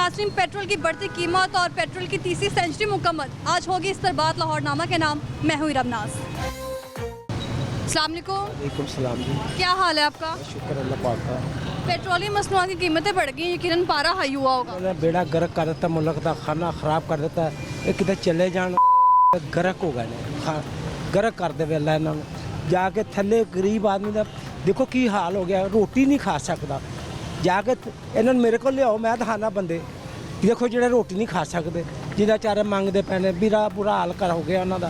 नाज़रीन, पेट्रोल की बढ़ती कीमत और पेट्रोल की तीसरी सेंचुरी मुकम्मल। आज होगी इस पर बात लाहौरनामा के नाम। मैं हूँ रबनाज। अस्सलाम वालेकुम। वालेकुम सलाम जी। क्या हाल है आपका? शुक्र अल्लाह पाक का। पेट्रोलियम मसनूआत की कीमतें बढ़ गई, यकीनन पारा हाई हुआ होगा। उन्होंने बेड़ा गर्क कर देता, मुल्क का खाना खराब कर देता। ये कितने चले जान गर्क हो गए ने, गर्क कर दे अल्लाह इन्होंने। जाके थले गरीब आदमी का देखो की हाल हो गया, रोटी नहीं खा सकता। जाके इन्होंने मेरे को लियाओ, मैं दिखाना बंदे देखो जो रोटी नहीं खा सकते, जिन्हें चारे मंगते पैने। बुरा बुरा हाल कर हो गया उन्होंने,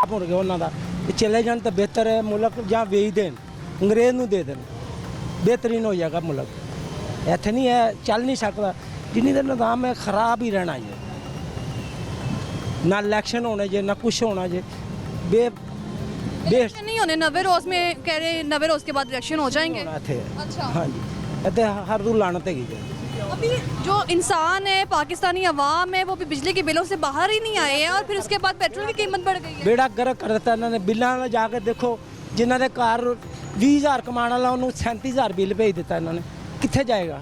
हो गया उन्होंने। चले जान तो बेहतर है, मुल्क जहाँ वेच देन, अंग्रेज नूं दे देन, बेहतरीन हो जाएगा मुल्क। इत्थे नहीं है, चल नहीं सकता। जिन्नी देर निज़ाम है खराब ही रहना है। ना इलैक्शन होने जे, ना कुछ होना जे। इलेक्शन नहीं होने, 90 रोज में कह रहे, 90 रोज के बाद इलेक्शन हो जाएंगे। अच्छा हाँ जी, इतने हर रू लानत है। अभी जो इंसान है, पाकिस्तानी अवाम है, वो भी बिजली के बिलों से बाहर ही नहीं आए हैं और फिर उसके बाद पेट्रोल की कीमत बढ़ गई है। बेड़ा गर्क कर दिता इन्होंने। बिलों में जाके देखो, जिन्होंने घर 20,000 कमाने वाला उन्होंने 37,000 बिल भेज दिता इन्होंने। कितने जाएगा?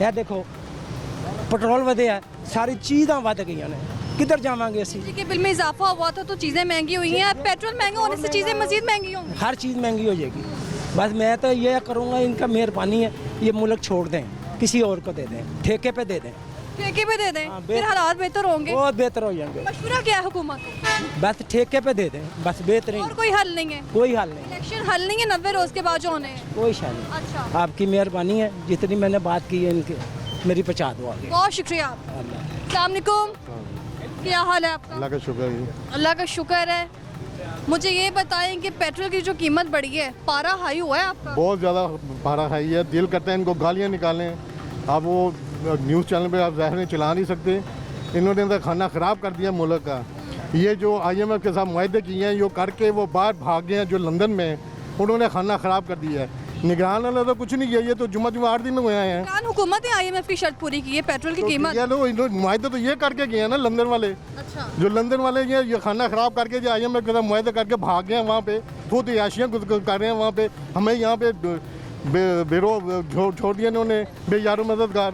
यह देखो पेट्रोल वधिया, सारी चीज़ां वध गई ने, किधर जावांगे असीं? बिजली के बिल में इजाफा हुआ था तो चीज़ें महंगी हुई हैं। अब पेट्रोल महंगा होने से चीज़ें मजीद महंगी होंगी। हर चीज़ महंगी हो जाएगी। बस मैं तो ये करूँगा, इनका मेहरबानी है, ये मुल्क छोड़ दें, किसी और को दे दें, ठेके पे दे दें। ठेके पे दे दें, हाँ, फिर हालात बेहतर होंगे। बहुत बेहतर हो जाएंगे। मशवरा क्या है हुकूमत को? बस ठेके पे दे दें, बस बेहतरीन। और कोई हल नहीं है? कोई हल नहीं, इलेक्शन हल नहीं है 90 रोज के बाद जो होने हैं। कोई शायद नहीं। अच्छा, आपकी मेहरबानी है, जितनी मैंने बात की है इनकी मेरी पहुँचा दो आगे। बहुत शुक्रिया। अस्सलाम वालेकुम। क्या हाल है आपका? अल्लाह का शुक्र है। अल्लाह का शुक्र है। मुझे ये बताएं कि पेट्रोल की जो कीमत बढ़ी है, पारा हाई हुआ है आपका? बहुत ज़्यादा भाड़ा खाई है, दिल करता है इनको गालियाँ निकालें। अब वो न्यूज़ चैनल पे आप ज़ाहिर चला नहीं सकते। इन्होंने तो खाना ख़राब कर दिया मुल्क का। ये जो IMF के साथ मुआहदे किए हैं, यो करके वो बाहर भाग गए हैं जो लंदन में, उन्होंने खाना ख़राब कर दिया है। निगरान वाला तो कुछ नहीं किया, ये तो जुम्मा 8 दिन हुए हैं। कान हुकूमत है IMF की शर्त पूरी की है पेट्रोल की कीमत। ये लोग मुआहदे तो ये करके गए हैं ना लंदन वाले। अच्छा, जो लंदन वाले ये खाना ख़राब करके जो IMF के साथ मुआहदे करके भाग गए हैं, वहाँ पे खुद याशियाँ कर रहे हैं। वहाँ पे हमें यहाँ पे बेरो छोड़ दिया इन्होंने, बेयारो मददगार।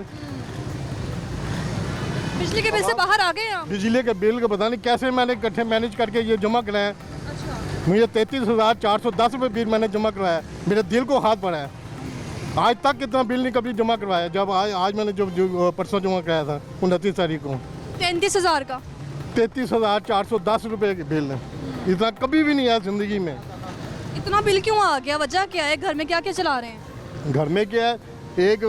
बिजली के बिल से बाहर आ गए आप? बिजली के बिल का पता नहीं कैसे मैंने इकट्ठे मैनेज करके ये जमा कराया। अच्छा, मुझे 33,410 रुपये बिल मैंने जमा करवाया। मेरे दिल को हाथ पड़ा है। आज तक इतना बिल नहीं कभी जमा करवाया। जब आज मैंने जो परसों जमा कराया था 29 तारीख को, 33,000 का। 33,410 रुपये के बिल है। इतना कभी भी नहीं आया ज़िंदगी में। इतना बिल क्यों आ गया? वजह क्या है? घर में क्या क्या चला रहे हैं? घर में क्या है, एक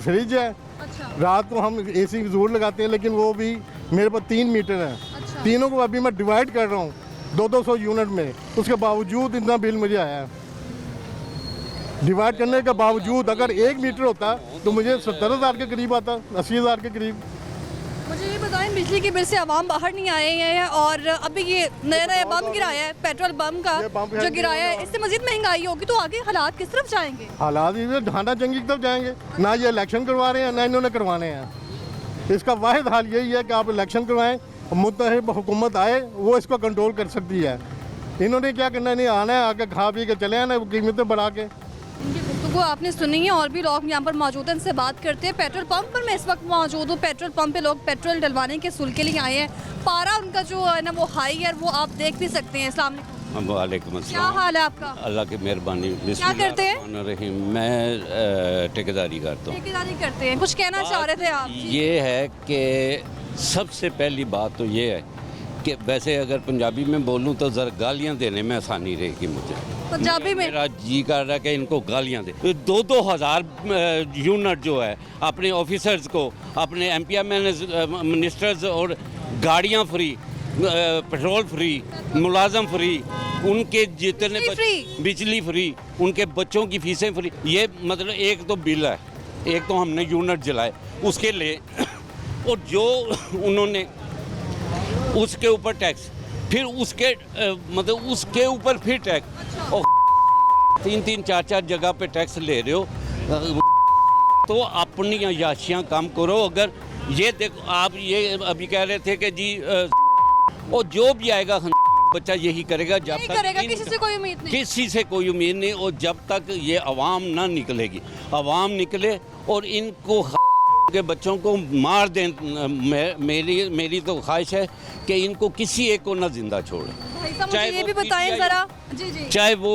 फ्रिज है। अच्छा, रात को हम AC ज़रूर लगाते हैं, लेकिन वो भी मेरे पास 3 मीटर है। अच्छा। तीनों को अभी मैं डिवाइड कर रहा हूँ 200 यूनिट में, उसके बावजूद इतना बिल मुझे आया है। डिवाइड करने के बावजूद अगर 1 मीटर होता तो मुझे 70,000 के करीब आता, 80,000 के करीब। मुझे ये बताएं, बिजली के बिल से आवाम बाहर नहीं आए हैं और अभी ये नया बम गिराया है, पेट्रोल बम का ये बम जो गिराया है, इससे मजीद महंगाई होगी तो आगे हालात किस तरफ जाएंगे? हालात ये ढांडा जंगी की तरफ जाएंगे। ना ये इलेक्शन करवा रहे हैं, ना इन्होंने करवाने हैं। इसका वाहिद हाल यही है कि आप इलेक्शन करवाएं, मुत्तहिद हुकूमत आए, वो इसको कंट्रोल कर सकती है। इन्होंने क्या करना, नहीं आना है, आके खा पी के चले आना, कीमतें बढ़ा के। इनकी गुफ्तगू आपने सुनी है, और भी लोग यहाँ पर मौजूद हैं, इनसे बात करते हैं। पेट्रोल पंप पर मैं इस वक्त मौजूद हूँ। पेट्रोल पंप पे लोग पेट्रोल डलवाने के सुल के लिए आए हैं। पारा उनका जो है ना वो हाई है, वो आप देख भी सकते हैं। अस्सलाम वालेकुम। वालेकुम क्या अस्सलाम। हाल है आपका? अल्लाह की मेहरबानी। क्या करते हैं? बिस्मिल्लाहिर्रहमानिर्रहीम। मैं ठेकेदारी करता हूँ। ठेकेदारी करते हैं। कुछ कहना चाह रहे थे आप? ये है कि सबसे पहली बात तो ये है कि वैसे अगर पंजाबी में बोलूँ तो ज़रा गालियाँ देने में आसानी रहेगी मुझे। पंजाबी में? मेरा जी कर रहा है कि इनको गालियाँ दे। 2-2 हज़ार यूनिट जो है अपने ऑफिसर्स को, अपने MP मिनिस्टर्स और गाड़ियाँ फ्री, पेट्रोल फ्री, मुलाजम फ्री, उनके जितने बिजली फ्री, उनके बच्चों की फीसें फ्री। ये मतलब एक तो बिल है, एक तो हमने यूनिट जलाए उसके लिए, और जो उन्होंने उसके ऊपर टैक्स, फिर उसके मतलब उसके ऊपर फिर टैक्स, और 3-3 4-4 जगह पे टैक्स ले रहे हो। तो अपनी याशियाँ कम करो। अगर ये देखो, आप ये अभी कह रहे थे कि जी और जो भी आएगा बच्चा यही करेगा। जब नहीं तक करेगा, किसी से कोई उम्मीद नहीं। किसी से कोई उम्मीद नहीं। और जब तक ये अवाम ना निकलेगी, अवाम निकले और इनको के बच्चों को मार दें। मेरी तो ख्वाहिश है कि इनको किसी एक को ना जिंदा छोड़े, भाई साहब मुझे चाहे ये वो भी बताएं PTI जरा। जी जी। चाहे वो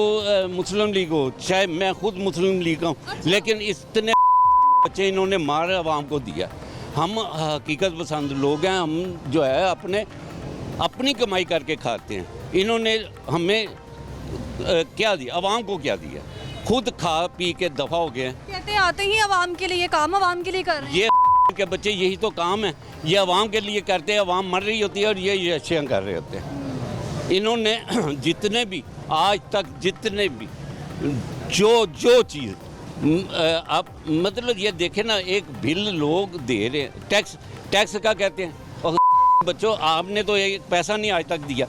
मुस्लिम लीग हो, चाहे मैं खुद मुस्लिम लीग का हूँ, लेकिन इतने बच्चे इन्होंने मार आवाम को दिया। हम हकीकत पसंद लोग हैं, हम जो है अपनी कमाई करके खाते हैं। इन्होंने हमें क्या दिया, आवाम को क्या दिया? खुद खा पी के दफा हो गए। कहते हैं आते ही आवाम के लिए, काम आवाम के लिए कर रहे हैं। ये के बच्चे यही तो काम है, ये आवाम के लिए करते हैं। आवाम मर रही होती है और ये अच्छे कर रहे होते हैं। इन्होंने जितने भी आज तक जितने भी जो चीज़ आप मतलब ये देखें ना, एक बिल लोग दे रहे हैं, टैक्स का कहते हैं, और बच्चों आपने तो एक पैसा नहीं आज तक दिया।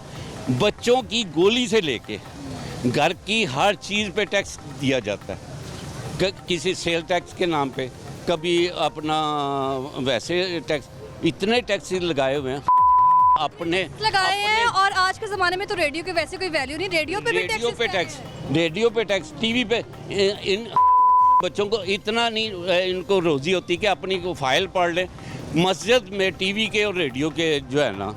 बच्चों की गोली से लेके घर की हर चीज़ पे टैक्स दिया जाता है, किसी सेल टैक्स के नाम पे, कभी अपना वैसे टैक्स, इतने टैक्स लगाए हुए हैं अपने लगाए हैं। और आज के ज़माने में तो रेडियो की वैसे कोई वैल्यू नहीं, रेडियो पे भी रेडियो पे टैक्स, टीवी पे। इन बच्चों को इतना नहीं इनको रोज़ी होती कि अपनी को फाइल पढ़ लें। मस्जिद में टीवी के और रेडियो के जो है ना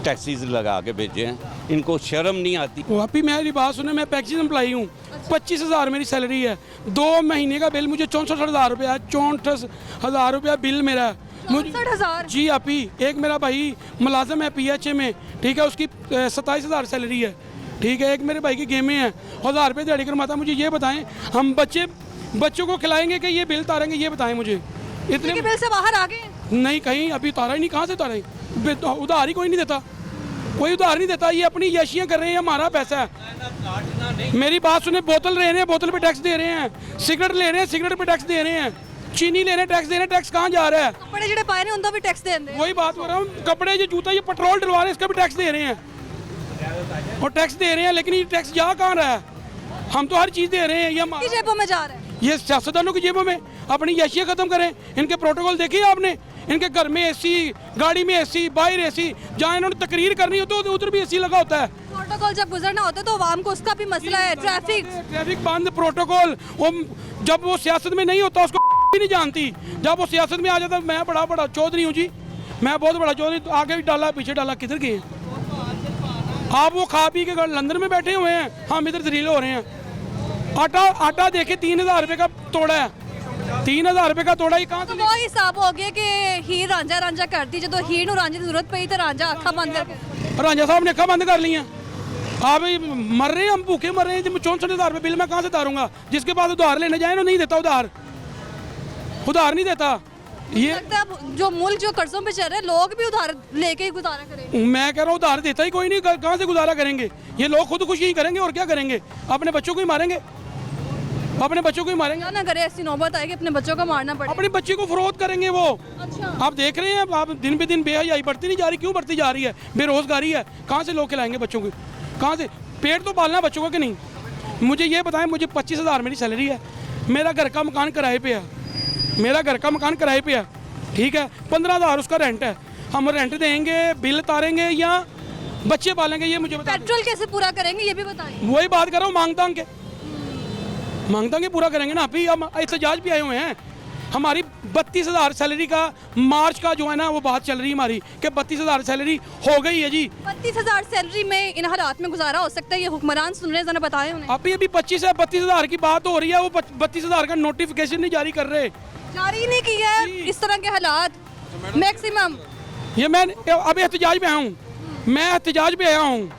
टैक्सीज लगा के भेजे हैं, इनको शर्म नहीं आती। वापी मेरी बात सुने, मैं पैकेज एम्प्लॉई हूँ, 25,000 मेरी सैलरी है। 2 महीने का बिल मुझे 64,000 रुपया, 64,000 रुपया बिल मेरा है। 64,000? जी आपी, एक मेरा भाई मुलाजम है PHA में, ठीक है, उसकी 27,000 सैलरी है, ठीक है। एक मेरे भाई की गेमें हैं, 1,000 रुपये दिहाड़ी करवाता। मुझे ये बताएं, हम बच्चों को खिलाएंगे कि ये बिल उतारेंगे, ये बताएं मुझे। इतने बिल से बाहर आ गए? नहीं, कहीं अभी उतारा ही नहीं। कहाँ से उतारे? उधार ही कोई नहीं देता, कोई उधार नहीं देता। ये अपनी यशियाँ कर रहे हैं, हमारा पैसा है। मेरी बात सुने, बोतल ले रहे हैं, बोतल पे टैक्स दे रहे हैं। सिगरेट ले रहे हैं, सिगरेट पे टैक्स दे रहे हैं। चीनी ले रहे हैं, टैक्स दे रहे हैं। टैक्स कहाँ जा रहा है? कपड़े ਜਿਹੜੇ पाए ने उनका भी टैक्स दे दें। वही बात कर रहा हूँ, कपड़े ये जूता, ये पेट्रोल डलवा रहे हैं, इसका भी टैक्स दे रहे हैं। और टैक्स दे रहे हैं, लेकिन ये टैक्स जा कहाँ रहा है? हम तो हर चीज़ दे रहे हैं। ये जेबों में जा रहा है। ये सियासतदानों की जेबों में। अपनी यशियाँ ख़त्म करें। इनके प्रोटोकॉल देखिए आपने, इनके घर में AC, गाड़ी में AC, बाहर AC, जहाँ इन्होंने तकरीर करनी होती है उधर भी AC लगा होता है। प्रोटोकॉल जब गुजरना होता है तो आवाम को उसका भी मसला है। ट्रैफिक बंद, प्रोटोकॉल, वो जब वो सियासत में नहीं होता उसको भी नहीं जानती। जब वो सियासत में आ जाता, मैं बड़ा चौधरी हूँ जी, मैं बहुत बड़ा चौधरी, तो आगे भी डाला पीछे डाला, किधर गए आप? वो खा पी के लंदन में बैठे हुए हैं, हम इधर जलील हो रहे हैं। आटा देखे 3,000 रुपये का तोड़ा है, 3,000 रुपये का तोड़ा ही कहाँ तो वो हिसाब हो गया कि हीर रांझा कर दी, जो हीर नूं रांझे की जरूरत पई तो रांझा अखा बंद करके। रांझा साहब ने अखा बंद कर ली हैं। आप मर रहे हैं, हम भूखे मर रहे हैं। 64,000 रुपये बिल मैं कहाँ से उतारूंगा? जिसके पास उधार लेने जाए ना, नहीं देता उधार नहीं देता। ये जो मुल्क जो कर्जों पे चल रहे हैं, लोग भी उधार लेके ही गुजारा करेंगे। मैं कह रहा हूँ उधार देता ही कोई नहीं, कहाँ से गुजारा करेंगे? ये लोग खुदकुशी ही करेंगे और क्या करेंगे? अपने बच्चों को ही मारेंगे, अपने बच्चों को ही मारेंगे। ना करे ऐसी नौबत आएगी अपने बच्चों को मारना पड़े, अपने बच्चे को फरोख्त करेंगे वो। अच्छा। आप देख रहे हैं, आप दिन पे दिन बेहयाई बढ़ती नहीं जा रही? क्यों बढ़ती जा रही है? बेरोजगारी है, कहाँ से लोग खिलाएंगे बच्चों को? कहाँ से? पेट तो पालना बच्चों का कि नहीं? मुझे ये बताएं, मुझे 25,000 मेरी सैलरी है, मेरा घर का मकान किराए पे है, मेरा घर का मकान किराए पे है, ठीक है। 15,000 उसका रेंट है। हम रेंट देंगे, बिल उतारेंगे या बच्चे पालेंगे? ये मुझे बता। पेट्रोल कैसे पूरा करेंगे ये भी बताएं। वही बात कर रहा हूँ, मांगता के पूरा करेंगे ना। अभी हम एहतजाज भी आए हुए हैं। हमारी 32,000 सैलरी का मार्च का जो है ना, वो बात चल रही है हमारी कि 32,000 सैलरी हो गई है जी। 32,000 सैलरी में इन हालात में गुजारा हो सकता है? ये हुक्मरान सुन रहे हैं, जरा बताएं उन्हें। अभी 25 है, 32,000 की बात हो रही है। वो 32,000 का नोटिफिकेशन नहीं जारी कर रहे, जारी नहीं किया है। इस तरह के हालात मैक्सिमम। ये मैं अब एहतजाज पे आया हूँ, मैं एहतजाज पे आया हूँ।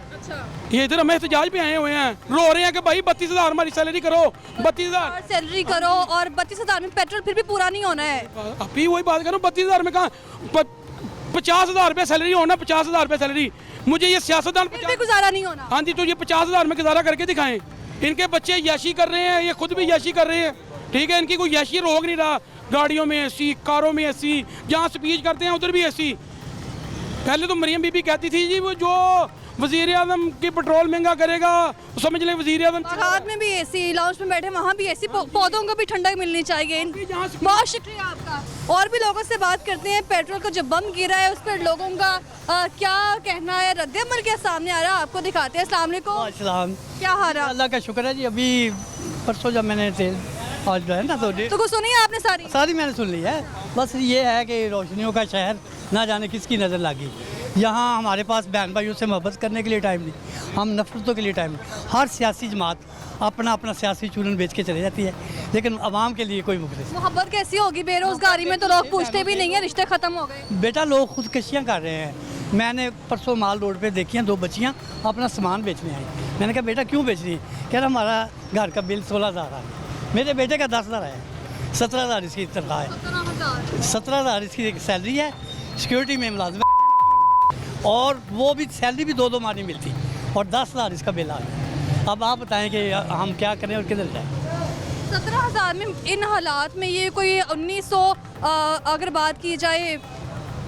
ये इधर हम एहतजाज पे आए हुए हैं, रो रहे हैं कि भाई 32,000 हमारी सैलरी करो, 32,000 सैलरी करो। और 32,000 में पेट्रोल फिर भी पूरा नहीं होना है। अभी वही बात करो, 32,000 में कहाँ? 50,000 रुपये सैलरी होना, 50,000 रुपये सैलरी। मुझे ये सियासतदान फिर भी गुजारा नहीं होना। हाँ जी, तो ये 50,000 में गुजारा करके दिखाएं। इनके बच्चे याशी कर रहे हैं, ये खुद भी याशी कर रहे हैं, ठीक है। इनकी कोई याशी रोक नहीं रहा। गाड़ियों में AC, कारों में AC, जहाँ स्पीच करते हैं उधर भी AC। पहले तो मरियम बीबी कहती थी जी, वो जो वज़ीर आज़म की पेट्रोल महंगा करेगा, समझ लें वज़ीर आज़म। बारात में भी AC, लाउंज में बैठे वहाँ भी AC, पौधों को भी ठंडक मिलनी चाहिए। बहुत शुक्रिया आपका। और भी लोगों से बात करते हैं। पेट्रोल को जो बम गिरा है उस पर लोगों का क्या कहना है? रद्द-ए-अमल क्या सामने आ रहा है, आपको दिखाते हैं। अस्सलाम वालेकुम। अस्सलाम। क्या हाल है? अल्लाह का शुक्र है जी। अभी परसों जब मैंने तेल आज जो है ना तो कुछ सुनी है आपने सारी? सारी मैंने सुन ली है। बस ये है कि रोशनियों का शहर, ना जाने किसकी नज़र लगी। यहाँ हमारे पास बहन भाइयों से मोहब्बत करने के लिए टाइम नहीं, हम नफरतों के लिए टाइम नहीं। हर सियासी जमात अपना अपना सियासी चूरन बेच के चले जाती है, लेकिन आवाम के लिए कोई मुखलिस। मोहब्बत कैसी होगी? बेरोजगारी में तो लोग पूछते भी नहीं है, रिश्ते खत्म हो गए। बेटा लोग खुदकशियाँ कर रहे हैं। मैंने परसों माल रोड पे देखी हैं 2 बच्चियाँ अपना सामान बेचने आई। मैंने कहा बेटा क्यों बेच रही है? कह रहा हमारा घर का बिल 16,000 है, मेरे बेटे का 10,000 है, 17,000 इसकी तनख्वाह है, 17,000 इसकी सैलरी है, सिक्योरिटी में मुलाजिम है, और वो भी सैलरी भी 2-2 माह नहीं मिलती, और 10,000 इसका बिल आ गया। अब आप बताएं कि हम क्या करें और किधर जाएं? 17,000 में इन हालात में ये कोई 1900 अगर बात की जाए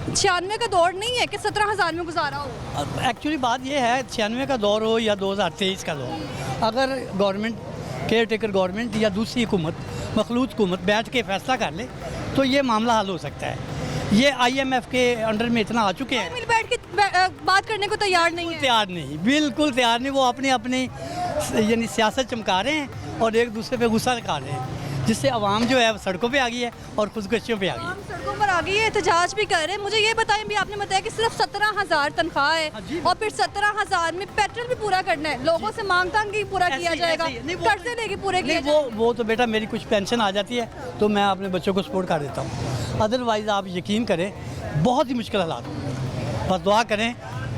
96 का दौर नहीं है कि 17,000 में गुजारा हो। एक्चुअली बात ये है 96 का दौर हो या 2023 का दौर, अगर गवर्नमेंट केयर टेकर गवर्नमेंट या दूसरी हुकूमत मखलूत हुकूमत बैठ के फैसला कर ले तो ये मामला हल हो सकता है। ये IMF के अंडर में इतना आ चुके हैं, मिल बैठ के बात करने को तैयार नहीं है। तैयार नहीं, बिल्कुल तैयार नहीं। वो अपनी अपनी यानी सियासत चमका रहे हैं और एक दूसरे पे गुस्सा निकाल रहे हैं, जिससे आवाम जो है सड़कों पे आ गई है और खुदकुशियों पे आ गई है। आम सड़कों पर आ गई है, एहतजाज भी कर रहे हैं। मुझे ये बताएं भी, आपने बताया कि सिर्फ 17,000 तनख्वाह है और फिर 17,000 में पेट्रोल भी पूरा करना है, लोगों से मांग तांग की पूरा किया जाएगा, कर्जे लेके पूरे किए जाएंगे। वो तो बेटा मेरी कुछ पेंशन आ जाती है तो मैं अपने बच्चों को सपोर्ट कर देता हूँ। अदरवाइज़ आप यकीन करें बहुत ही मुश्किल हालात। बस दुआ करें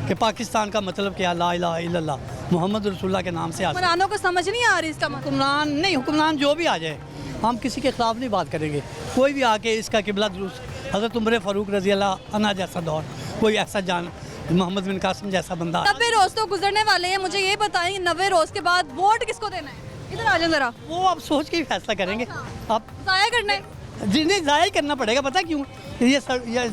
कि पाकिस्तान का मतलब क्या, ला इलाहा इल्लल्लाह मोहम्मद रसूलुल्लाह के नाम से आ। हुक्मरानों को समझ नहीं आ रही इसका मतलब। हुक्मरान नहीं, हुक्मरान जो भी आ जाए हम किसी के खिलाफ नहीं बात करेंगे। कोई भी आके इसका किबला दुरुस्त हज़रत उमर फ़ारूक रज़ी अल्लाह अन्हु जैसा दौर, कोई ऐसा जान मोहम्मद बिन कासिम जैसा बंदा। 90 रोज़ तो गुजरने वाले हैं, मुझे ये बताएं 90 रोज़ के बाद वोट किसको देना है? इधर आ जाए ज़रा। वो आप सोच के ही फैसला करेंगे। आप ज़ाया करना है? जी नहीं, ज़ाया ही करना पड़ेगा। पता क्यों? ये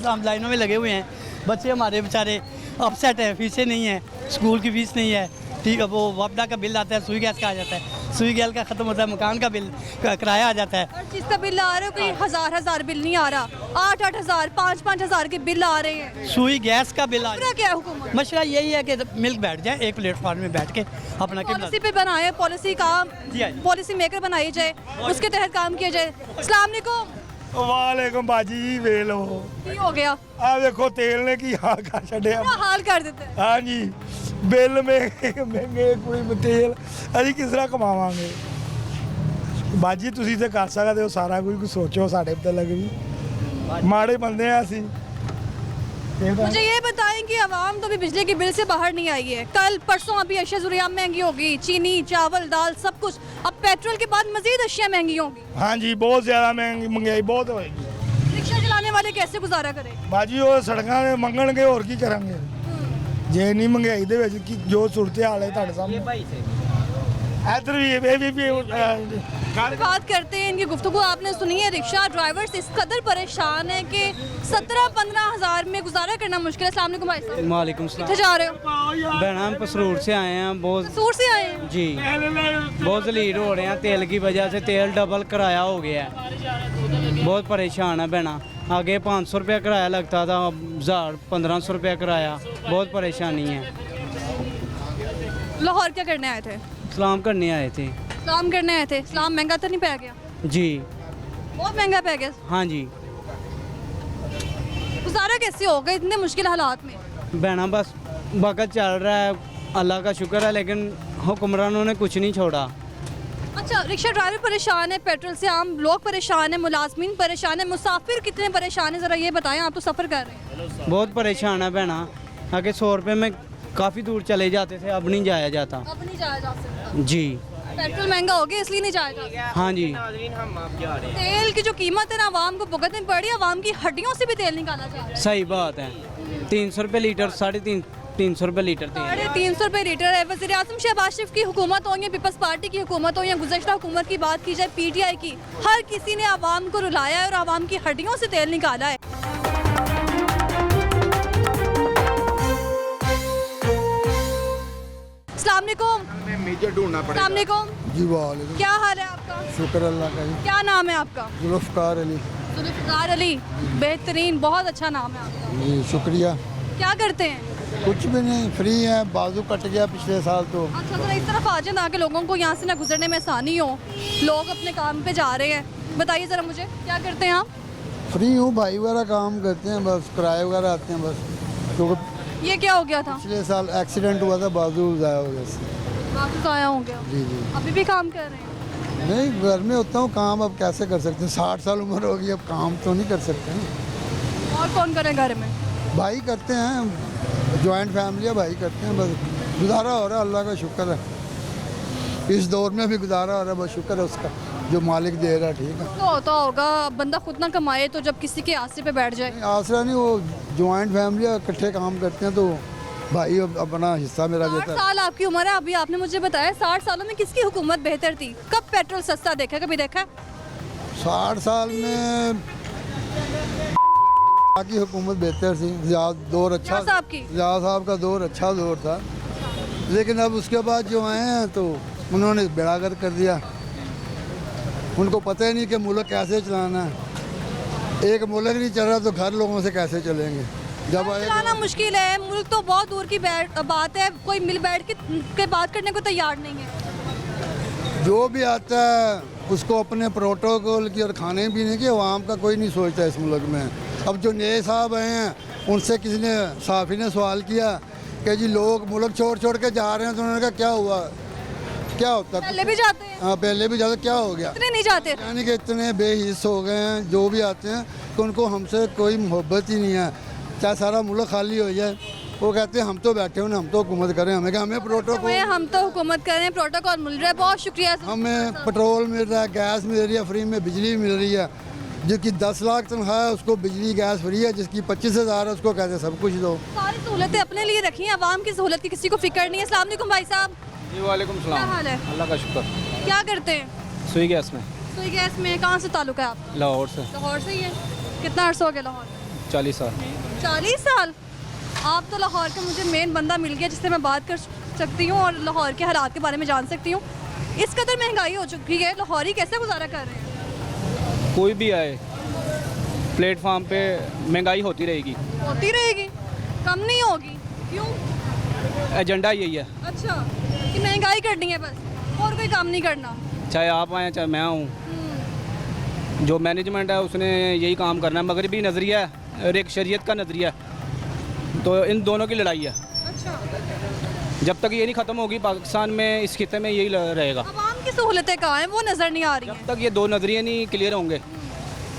हम लाइनों में लगे हुए हैं, बच्चे हमारे बेचारे अपसेट हैं, फीसें नहीं है, स्कूल की फ़ीस नहीं है, ठीक है, वो वापडा का बिल आता है, सुई गैस का आ जाता है, सुई गैस का ख़त्म होता है, मकान का बिल किराया आ जाता है। हर चीज़ का बिल आ रहा है, कोई हज़ार बिल नहीं आ रहा, 8-8 हज़ार 5-5 हज़ार के बिल आ रहे हैं। सुई गैस का बिल आ पूरा क्या है हुकूमत? मसला यही है कि मिल्क बैठ जाए एक प्लेटफॉर्म में बैठ के अपना पॉलिसी पे बनाए, पॉलिसी काम पॉलिसी मेकर बनाई जाए, उसके तहत काम किया जाए। अस्सलाम वालेकुम। वालेकुम बाजी वे लो ਕੀ ਹੋ ਗਿਆ? ਆ ਵੇਖੋ ਤੇਲ ਨੇ ਕੀ ਹਾਲ ਕਰ ਛੱਡਿਆ। क्या हाल कर देते हैं? ਹਾਂਜੀ ਬਿੱਲ ਮਹਿੰਗੇ ਕੋਈ ਤੇਲ ਅਸੀਂ ਕਿਸ ਤਰ੍ਹਾਂ ਕਮਾਵਾਂਗੇ। ਬਾਜੀ ਤੁਸੀਂ ਤੇ ਕਰ ਸਕਦੇ ਹੋ ਸਾਰਾ ਕੁਝ, ਸੋਚੋ ਸਾਡੇ ਮੁਤਲਕ ਵੀ ਮਾੜੇ ਬੰਦੇ ਆ ਅਸੀਂ। मुझे ये बताएं कि आवाम तो भी बिजली के बिल से बाहर नहीं आई है। कल परसों अभी अशिया ज़रूरियात महंगी होगी, चीनी चावल दाल सब कुछ, अब पेट्रोल के बाद मजीद अशिया महंगी होंगी। ਹਾਂਜੀ ਬਹੁਤ ਜ਼ਿਆਦਾ ਮਹਿੰਗਾਈ ਬਹੁਤ ਹੋਏਗੀ। रिक्शा चलाने वाले कैसे गुजारा करें? ਬਾਜੀ ਉਹ ਸੜਕਾਂ 'ਤੇ ਮੰਗਣਗੇ, ਹੋਰ ਕੀ ਕਰਾਂਗੇ ਜੇ ਇੰਨੀ ਮਹਿੰਗਾਈ ਦੇ ਵਿੱਚ ਕੀ ਜੋ ਸੂਰਤ ਹਾਲ ਹੈ ਤੁਹਾਡੇ ਸਾਹਮਣੇ। ਇੱਧਰ ਵੀ बात करते हैं इनकी गुफ्तगू आपने सुनी है। रिक्शा ड्राइवर्स इस कदर परेशान है कि 17-15 हज़ार में गुजारा करना मुश्किल है। अस्सलाम वालेकुम भाई साहब। वालेकुम सलाम। कितने जा रहे हो? बहना हम पसरूर से आए हैं, बहुत सूर से आए हैं? जी बहुत जलील हो रहे हैं तेल की वजह से। तेल डबल किराया हो गया है, बहुत परेशान है बहना। आगे 500 रुपया किराया लगता था, 1500 रुपया किराया, बहुत परेशानी है। लाहौर क्या करने आए थे? सलाम करने आए थे। सलाम करने आए थे। सलाम महंगा तो नहीं पै गया? जी बहुत महंगा पै गया। हाँ जी गुजारा कैसे होगा इतने मुश्किल हालात में? बहना बस वक्त चल रहा है, अल्लाह का शुक्र है, लेकिन हुक्मरानों ने कुछ नहीं छोड़ा। अच्छा, रिक्शा ड्राइवर परेशान है पेट्रोल से, आम लोग परेशान है, मुलाजमीन परेशान है, मुसाफिर कितने परेशान है, ज़रा ये बताएं। आप तो सफ़र कर रहे हैं। बहुत परेशान है बहना। आगे 100 रुपये में काफ़ी दूर चले जाते थे, अब नहीं जाया जाता। अब नहीं जाया जा सकता, जी पेट्रोल महंगा हो गया इसलिए नहीं जाया जा सकता। हाँ जी तेल की जो कीमत है ना आवाम को भुगतनी पड़ी, आवाम की हड्डियों से भी तेल निकाला जा रहा है। सही बात है। 300 रुपये लीटर, 350 रुपये लीटर तेल। 350 रुपये लीटर है। वज़ीर आज़म शहबाज शरीफ की हुकूमत हो या पीपल्स पार्टी की हुकूमत हो या गुज़श्ता हुकूमत की बात की जाए PTI की, हर किसी ने आवाम को रुलाया है और आवाम की हड्डियों से तेल निकाला है। अस्सलाम वालेकुम। मेजर ढूंढना अस्सलाम वालेकुम। जी वालेकुम। क्या हाल है आपका? शुक्र अल्लाह का जी। क्या नाम है आपका? जुल्फ़कार अली। जुल्फ़कार अली, बेहतरीन, बहुत अच्छा नाम है आपका। जी शुक्रिया। क्या करते हैं? कुछ भी नहीं, फ्री है। बाजू कट गया पिछले साल तो। अच्छा जरा इस तरफ आ जाए ताकि लोगों को यहाँ से ना गुजरने में आसानी हो, लोग अपने काम पे जा रहे हैं। बताइए ज़रा मुझे क्या करते हैं आप? फ्री हूँ, भाई वगैरह काम करते हैं, बस किराए वगैरह आते हैं बस। क्योंकि ये क्या हो गया था? पिछले साल एक्सीडेंट हुआ था, बाजू ज़ाया हो गया इससे। बाकी तो आया हो गया। जी जी। अभी भी काम कर रहे हैं? नहीं, घर में होता हूँ काम, अब कैसे कर सकते हैं, 60 साल उम्र होगी, अब काम तो नहीं कर सकते हैं। और कौन करे घर में? भाई करते हैं, जॉइंट फैमिली है, भाई करते हैं, बस गुजारा हो रहा है, अल्लाह का शुक्र है। इस दौर में भी गुजारा हो रहा है, बस शुक्र है उसका, जो मालिक दे रहा है, ठीक है। तो होता होगा बंदा खुद ना कमाए तो जब किसी के आसरे पे बैठ जाए। आसरा नहीं, वो जॉइंट फैमिली है, इकट्ठे काम करते हैं, तो भाई अपना हिस्सा मेरा 60 देता है। साल आपकी उम्र है, अभी आपने मुझे बताया 60 सालों में किसकी हुकूमत बेहतर थी? कब पेट्रोल सस्ता देखा, कभी देखा? 60 साल में की हुकूमत बेहतर थी, दौर अच्छा, क्या साहब की? ज़िया साहब का दौर अच्छा दौर था, लेकिन अब उसके बाद जो आए हैं तो उन्होंने बेड़ागर्क कर दिया। उनको पता ही नहीं कि मुल्क कैसे चलाना है। एक मुल्क नहीं चल रहा तो घर लोगों से कैसे चलेंगे? जब चलाना मुश्किल है, मुल्क तो बहुत दूर की बात है, कोई मिल बैठ के बात करने को तैयार नहीं है। जो भी आता है उसको अपने प्रोटोकॉल की और खाने पीने की, आवाम का कोई नहीं सोचता इस मुल्क में। अब जो नए साहब आए हैं उनसे किसी ने साफ़ी ने सवाल किया कि जी लोग मुल्क छोड़ छोड़ के जा रहे हैं, तो उन्होंने कहा क्या हुआ, क्या होता? पहले भी जाते हैं? हाँ, पहले भी जाते, क्या हो गया? इतने नहीं जाते? यानी कि इतने बेहिस हो गए हैं जो भी आते हैं कि उनको हमसे कोई मोहब्बत ही नहीं है, चाहे सारा मुल्क खाली हो जाए। वो कहते हैं हम तो बैठे हुए, हम तो हुकूमत करें, हमें क्या, हमें प्रोटोकॉल, हम तो हुकूमत करें, प्रोटोकॉल मिल रहा है, बहुत शुक्रिया। हमें पेट्रोल मिल रहा है, गैस मिल रही है, फ्री में बिजली मिल रही है। जिसकी 10 लाख तनख्वाह है उसको बिजली गैस फ्री है, जिसकी 25,000 है उसको कहते हैं सब कुछ दो। सारी सहूलतें अपने लिए रखी हैं, आवाम की सहूलत की किसी को फिक्र नहीं है। अस्सलाम वालेकुम भाई साहब। जी वालेकुम क्या सलाम। हाल है? अल्लाह का शुक्र। क्या करते हैं? सुई गैस में। सुई गैस में। कहाँ से ताल्लुक है आप? लाहौर से। लाहौर से ही है? कितना अर्सा हो गया लाहौर? 40 साल। 40 साल? आप तो लाहौर का मुझे मेन बंदा मिल गया जिससे मैं बात कर सकती हूँ और लाहौर के हालात के बारे में जान सकती हूँ। इस कदर महंगाई हो चुकी है, लाहौरी कैसे गुजारा कर रहे हैं? कोई भी आए प्लेटफार्म पे महंगाई होती रहेगी। होती रहेगी, कम नहीं होगी? क्यों? एजेंडा यही है। अच्छा, कि महंगाई करनी है बस, और कोई काम नहीं करना? चाहे आप आएँ चाहे मैं आऊँ, जो मैनेजमेंट है उसने यही काम करना है। मगरबी नज़रिया है और एक शरीयत का नज़रिया है, तो इन दोनों की लड़ाई है। अच्छा, जब तक ये नहीं ख़त्म होगी पाकिस्तान में, इस खिते में यही रहेगा। आवाम की सहूलतें कहाँ हैं, वो नज़र नहीं आ रही हैं। जब तक ये दो नज़रिए नहीं क्लियर होंगे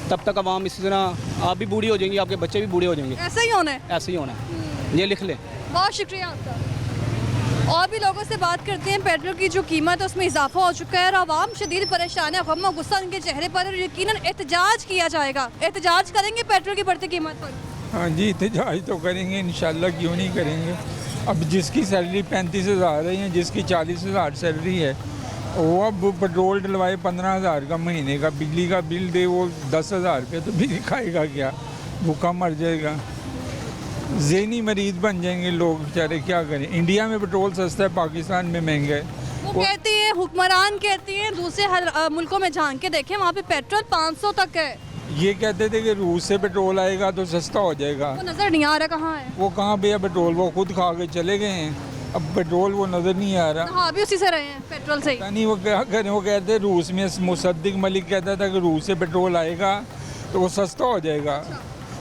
तब तक आवाम इसी तरह, आप भी बूढ़ी हो जाएंगी, आपके बच्चे भी बूढ़े हो जाएंगे। ऐसा ही होना है? ऐसे ही होना है, ये लिख लें। बहुत शुक्रिया आपका। और भी लोगों से बात करते हैं। पेट्रोल की जो कीमत है उसमें इजाफा हो चुका है और आवाम शदीद परेशान है, गम और गुस्सा उनके चेहरे पर, और यकीनन एहतजाज किया जाएगा। एहतजाज करेंगे पेट्रोल की बढ़ती कीमत पर? हाँ जी, एहतजाज तो करेंगे इंशाल्लाह, क्यों नहीं करेंगे। अब जिसकी सैलरी 35,000 है, जिसकी 40,000 सैलरी है, वो अब पेट्रोल डलवाए 15,000 का महीने का, बिजली का बिल दे वो 10,000 रुपये, तो बिजली खाएगा क्या? भूखा मर जाएगा, ज़हनी मरीज बन जाएंगे लोग बेचारे, क्या करें। इंडिया में पेट्रोल सस्ता है, पाकिस्तान में महंगा है। वो कहती है, हुक्मरान कहती हैं दूसरे मुल्कों में झांक के देखें, वहाँ पे पेट्रोल 500 तक है। ये कहते थे कि रूस से पेट्रोल आएगा तो सस्ता हो जाएगा, वो नज़र नहीं आ रहा कहाँ है। वो कहाँ पे है पेट्रोल, वो खुद खा के चले गए हैं, अब पेट्रोल वो नज़र नहीं आ रहा। हाँ, भी उसी से रहे हैं, पेट्रोल से ही। नहीं, वो क्या करें, वो कहते हैं रूस में, मुसद्दिक मलिक कहता था कि रूस से पेट्रोल आएगा तो वो सस्ता हो जाएगा।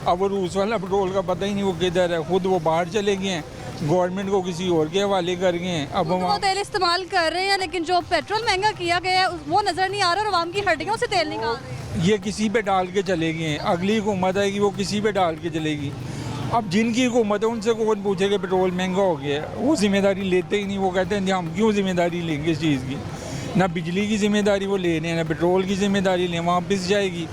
अब वो रूस वाला पेट्रोल का पता ही नहीं वो किधर है, खुद वो बाहर चले गए हैं, गवर्नमेंट को किसी और के हवाले कर गए हैं। अब वो तेल इस्तेमाल कर रहे हैं, लेकिन जो पेट्रोल महंगा किया गया है वो नज़र नहीं आ रहा और आवाम की हड्डियों से तेल निकाल रहे हैं। ये किसी पे डाल के चले गए हैं, अगली हुकूमत आएगी वो किसी पे डाल के चलेगी। अब जिनकी हुकूमत है उनसे कौन पूछे कि पेट्रोल महंगा हो गया है, वो जिम्मेदारी लेते ही नहीं। वो कहते हैं हम क्यों जिम्मेदारी लेंगे इस चीज़ की, ना बिजली की जिम्मेदारी वो ले रहे हैं, ना पेट्रोल की जिम्मेदारी लें, वहाँ पिस जाएगी।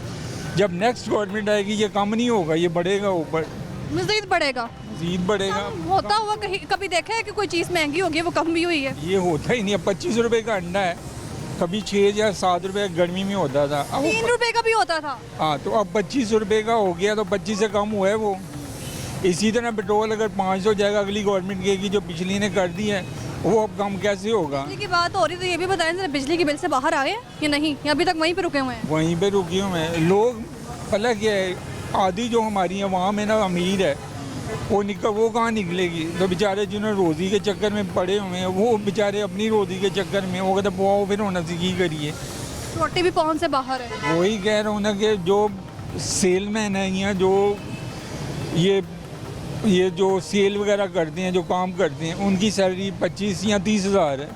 जब नेक्स्ट गवर्नमेंट आएगी ये कम नहीं होगा, ये बढ़ेगा, ऊपर मज़ीद बढ़ेगा, मज़ीद बढ़ेगा। होता हुआ कभी देखा है कि कोई चीज़ महंगी होगी वो कम भी हुई है? ये होता ही नहीं। अब 25 रुपये का अंडा है, कभी 6 या 7 रुपये गर्मी में होता था, अब 3 रुपये का भी होता था। हाँ, तो अब 25 रुपये का हो गया, तो 25 से कम हुआ है वो। इसी तरह पेट्रोल अगर 500 जाएगा, अगली गवर्नमेंट कहेगी जो पिछली ने कर दी है वो अब कम कैसे होगा। बिजली की बात हो रही तो ये भी बताएं जरा, बिजली के बिल से बाहर आए या नहीं, या अभी तक वहीं पे रुके हुए हैं? वहीं पे रुके हुए हैं लोग। पता क्या है, आधी जो हमारी आवाम है ना अमीर है, वो कहाँ निकलेगी? तो बेचारे जिन्होंने रोज़ी के चक्कर में पड़े हुए हैं वो बेचारे अपनी रोज़ी के चक्कर में वो कहते वो फिर होना सीखी करिए। रोटी भी पहुंच से बाहर है। वही कह रहा हूँ ना कि जो सेलमैन है या जो ये जो सेल वगैरह करते हैं, जो काम करते हैं, उनकी सैलरी 25 या 30 हज़ार है।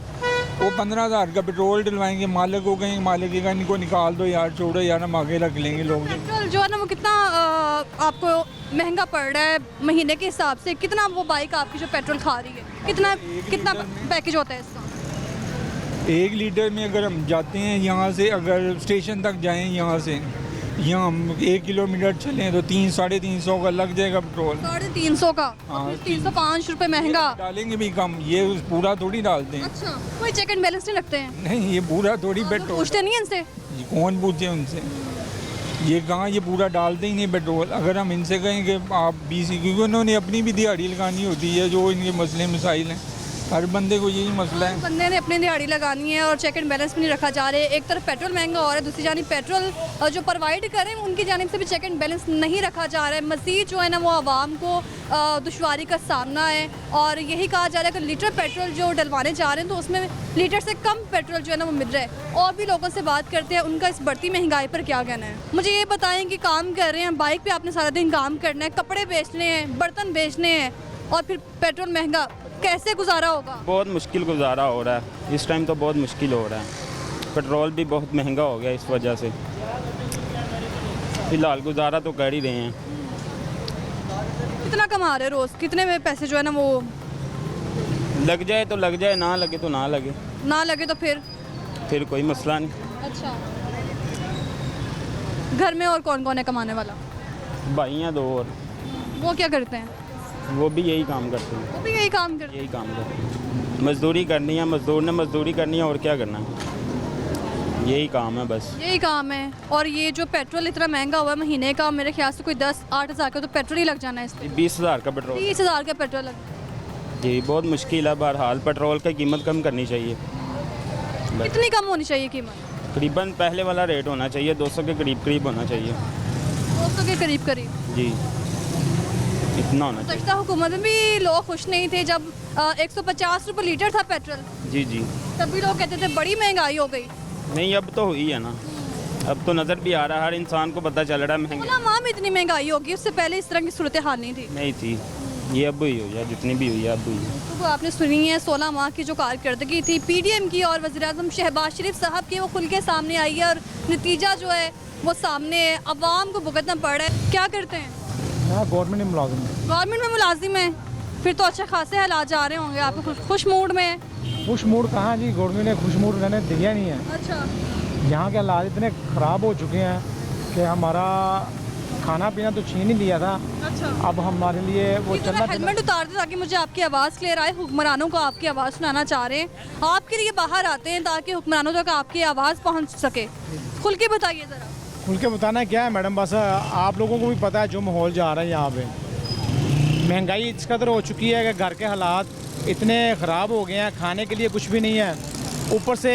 वो 15 हज़ार का पेट्रोल डलवाएंगे, मालिक को कहेंगे, मालिक का इनको निकाल दो यार, छोड़ो यार, हम आगे रख लेंगे लोग। पेट्रोल जो है ना वो कितना आपको महंगा पड़ रहा है महीने के हिसाब से? कितना वो बाइक आपकी जो पेट्रोल खा रही है, कितना पैकेज होता है इसका? 1 लीटर में अगर हम जाते हैं यहाँ से, अगर स्टेशन तक जाएं यहाँ से, यहाँ हम 1 किलोमीटर चलें तो 300-350 का लग जाएगा पेट्रोल। 350 का? हाँ, 305 रुपये महंगा। डालेंगे भी कम, ये पूरा थोड़ी डालते हैं। अच्छा, कोई चेक एंड बैलेंस नहीं रखते हैं? नहीं, ये पूरा थोड़ी पेट्रोल पूछते नहीं हैं इनसे? कौन पूछे उनसे? ये कहाँ, ये पूरा डालते ही नहीं पेट्रोल। अगर हम इनसे कहें कि आप 20, क्योंकि उन्होंने अपनी भी दिहाड़ी लगानी होती है, जो इनके मसले मसाइल हैं, हर बंदे को यही मसला है। बंदे ने अपनी दिहाड़ी लगानी है और चेक एंड बैलेंस भी नहीं रखा जा रहे। एक तरफ पेट्रोल महंगा हो रहा है, दूसरी जानी पेट्रोल जो प्रोवाइड करें उनकी जानिब से भी चेक एंड बैलेंस नहीं रखा जा रहा है। मज़ीद जो है ना वो आवाम को दुश्वारी का सामना है और यही कहा जा रहा है कि लीटर पेट्रोल जो डलवाने जा रहे हैं तो उसमें लीटर से कम पेट्रोल जो है ना वो मिल रहा है। और भी लोगों से बात करते हैं, उनका इस बढ़ती महंगाई पर क्या कहना है। मुझे ये बताएं कि काम कर रहे हैं, बाइक पर आपने सारा दिन काम करना है, कपड़े बेचने हैं, बर्तन बेचने हैं और फिर पेट्रोल महंगा, कैसे गुजारा होगा? बहुत मुश्किल गुजारा हो रहा है इस टाइम, तो बहुत मुश्किल हो रहा है। पेट्रोल भी बहुत महंगा हो गया इस वजह से। फिलहाल गुजारा तो कर ही रहे हैं। कितना कमा रहे रोज़? कितने में पैसे जो है ना वो लग जाए तो लग जाए, ना लगे तो ना लगे। ना लगे तो फिर कोई मसला नहीं। अच्छा, घर में और कौन कौन है कमाने वाला? भाई हैं 2 और। वो क्या करते हैं? वो भी यही काम करते हैं। वो भी यही काम करते हैं? यही काम करते हैं। मजदूरी करनी है, मजदूर ने मजदूरी करनी है, और क्या करना है, यही काम है बस। यही काम है। और ये जो पेट्रोल इतना महंगा हुआ है महीने का, मेरे ख्याल से कोई 10-8 हज़ार का तो पेट्रोल ही लग जाना है इसमें। 20 हज़ार का पेट्रोल। 30 हज़ार का पेट्रोल लग। जी बहुत मुश्किल है। बहरहाल पेट्रोल की कीमत कम करनी चाहिए। कितनी कम होनी चाहिए कीमत? करीबन पहले वाला रेट होना चाहिए, 200 के करीब होना चाहिए। 200 के करीब? जी इतना होना चाहिए। पिछला हुकूमत में भी लोग खुश नहीं थे जब 150 रुपये लीटर था पेट्रोल। जी तब भी लोग कहते थे बड़ी महंगाई हो गई। नहीं, अब तो हुई है ना, अब तो नज़र भी आ रहा है, हर इंसान को पता चल रहा है महंगाई। 16 माह में इतनी महंगाई होगी, उससे पहले इस तरह की सूरत हाल नहीं थी। नहीं थी, ये अब हुई हो या जितनी भी हुई है अब हुई है। तो आपने सुनी है 16 माह की जो कारकर्दगी थी PDM की और वज़ीर-ए-आज़म शहबाज शरीफ साहब की, वो खुल के सामने आई है और नतीजा जो है वो सामने है, अवाम को भुगतना पड़ रहा है। क्या करते हैं? गवर्नमेंट में मुलाजिम है। गवर्नमेंट में मुलाजिम है, फिर तो अच्छे खासे हालात जा रहे होंगे, आप खुश मूड में है? खुश मूड कहाँ जी, गवर्नमेंट ने खुश मूड रहने दिया नहीं है। अच्छा, यहाँ के हालात इतने ख़राब हो चुके हैं कि हमारा खाना पीना तो छीन ही लिया था। अच्छा, अब हमारे लिए वो चलना हेलमेट उतार दे ताकि मुझे आपकी आवाज़ क्लियर आए। हुक्मरानों को आपकी आवाज़ सुनाना चाह रहे हैं, आपके लिए बाहर आते हैं ताकि हुक्मरानों तक आपकी आवाज़ पहुँच सके। खुल के बताइए ज़रा। खुल के बताना क्या है मैडम, बस आप लोगों को भी पता है जो माहौल जा रहा है यहाँ पे। महंगाई इस कदर हो चुकी है कि घर के हालात इतने ख़राब हो गए हैं, खाने के लिए कुछ भी नहीं है। ऊपर से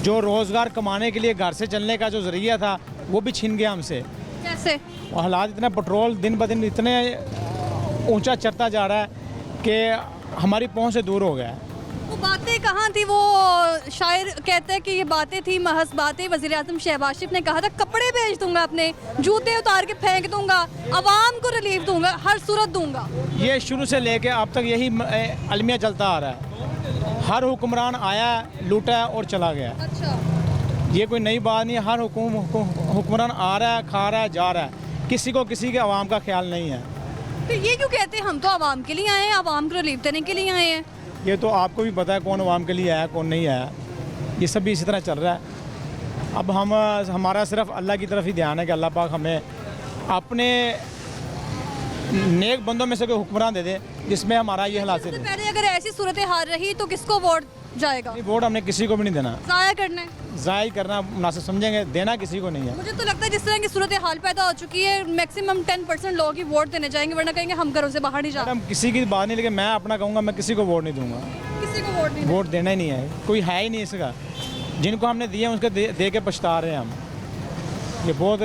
जो रोज़गार कमाने के लिए घर से चलने का जो ज़रिया था वो भी छीन गया हमसे। कैसे? और हालात इतना, पेट्रोल दिन ब दिन इतने ऊंचा चढ़ता जा रहा है कि हमारी पहुंच से दूर हो गया है। वो बातें कहाँ थी? वो शायर कहते हैं कि ये बातें थी महज बातें। वज़ीर-ए-आज़म शहबाज शरीफ ने कहा था कपड़े बेच दूंगा, अपने जूते उतार के फेंक दूंगा, आवाम को रिलीफ दूंगा, हर सूरत दूंगा। ये शुरू से लेके अब तक यही अलमिया चलता आ रहा है। हर हुक्मरान आया, लूटा और चला गया। अच्छा, ये कोई नई बात नहीं है। हर हुक्मरान आ रहा है, खा रहा है, जा रहा है, किसी को किसी के आवाम का ख्याल नहीं है। फिर ये क्यों कहते हैं हम तो आवाम के लिए आए हैं, आवाम को रिलीफ देने के लिए आए हैं? ये तो आपको भी पता है कौन आवाम के लिए आया कौन नहीं आया, ये सब भी इसी तरह चल रहा है। अब हमारा सिर्फ अल्लाह की तरफ ही ध्यान है कि अल्लाह पाक हमें अपने नेक बंदों में से कोई हुक्मरान दे दे जिसमें हमारा ये हालात से पहले अगर ऐसी सूरत हाल रही तो किसको वोट जाएगा? वोट हमने किसी को भी नहीं देना, ज़ाया करना है, ज़ाया करना मुनासिब समझेंगे, देना किसी को नहीं है। मुझे तो लगता है जिस तरह की सूरत हाल पैदा हो चुकी है मैक्सिमम 10% लोग ही वोट देने जाएंगे, वरना कहेंगे हम घरों से बाहर नहीं जा रहे। हम किसी की बात नहीं, लेकिन मैं अपना कहूँगा मैं किसी को वोट नहीं दूंगा, किसी को वोट नहीं, वोट देना ही नहीं है, कोई है ही नहीं इसका। जिनको हमने दिए उसके दे के पछता रहे हैं हम। ये बहुत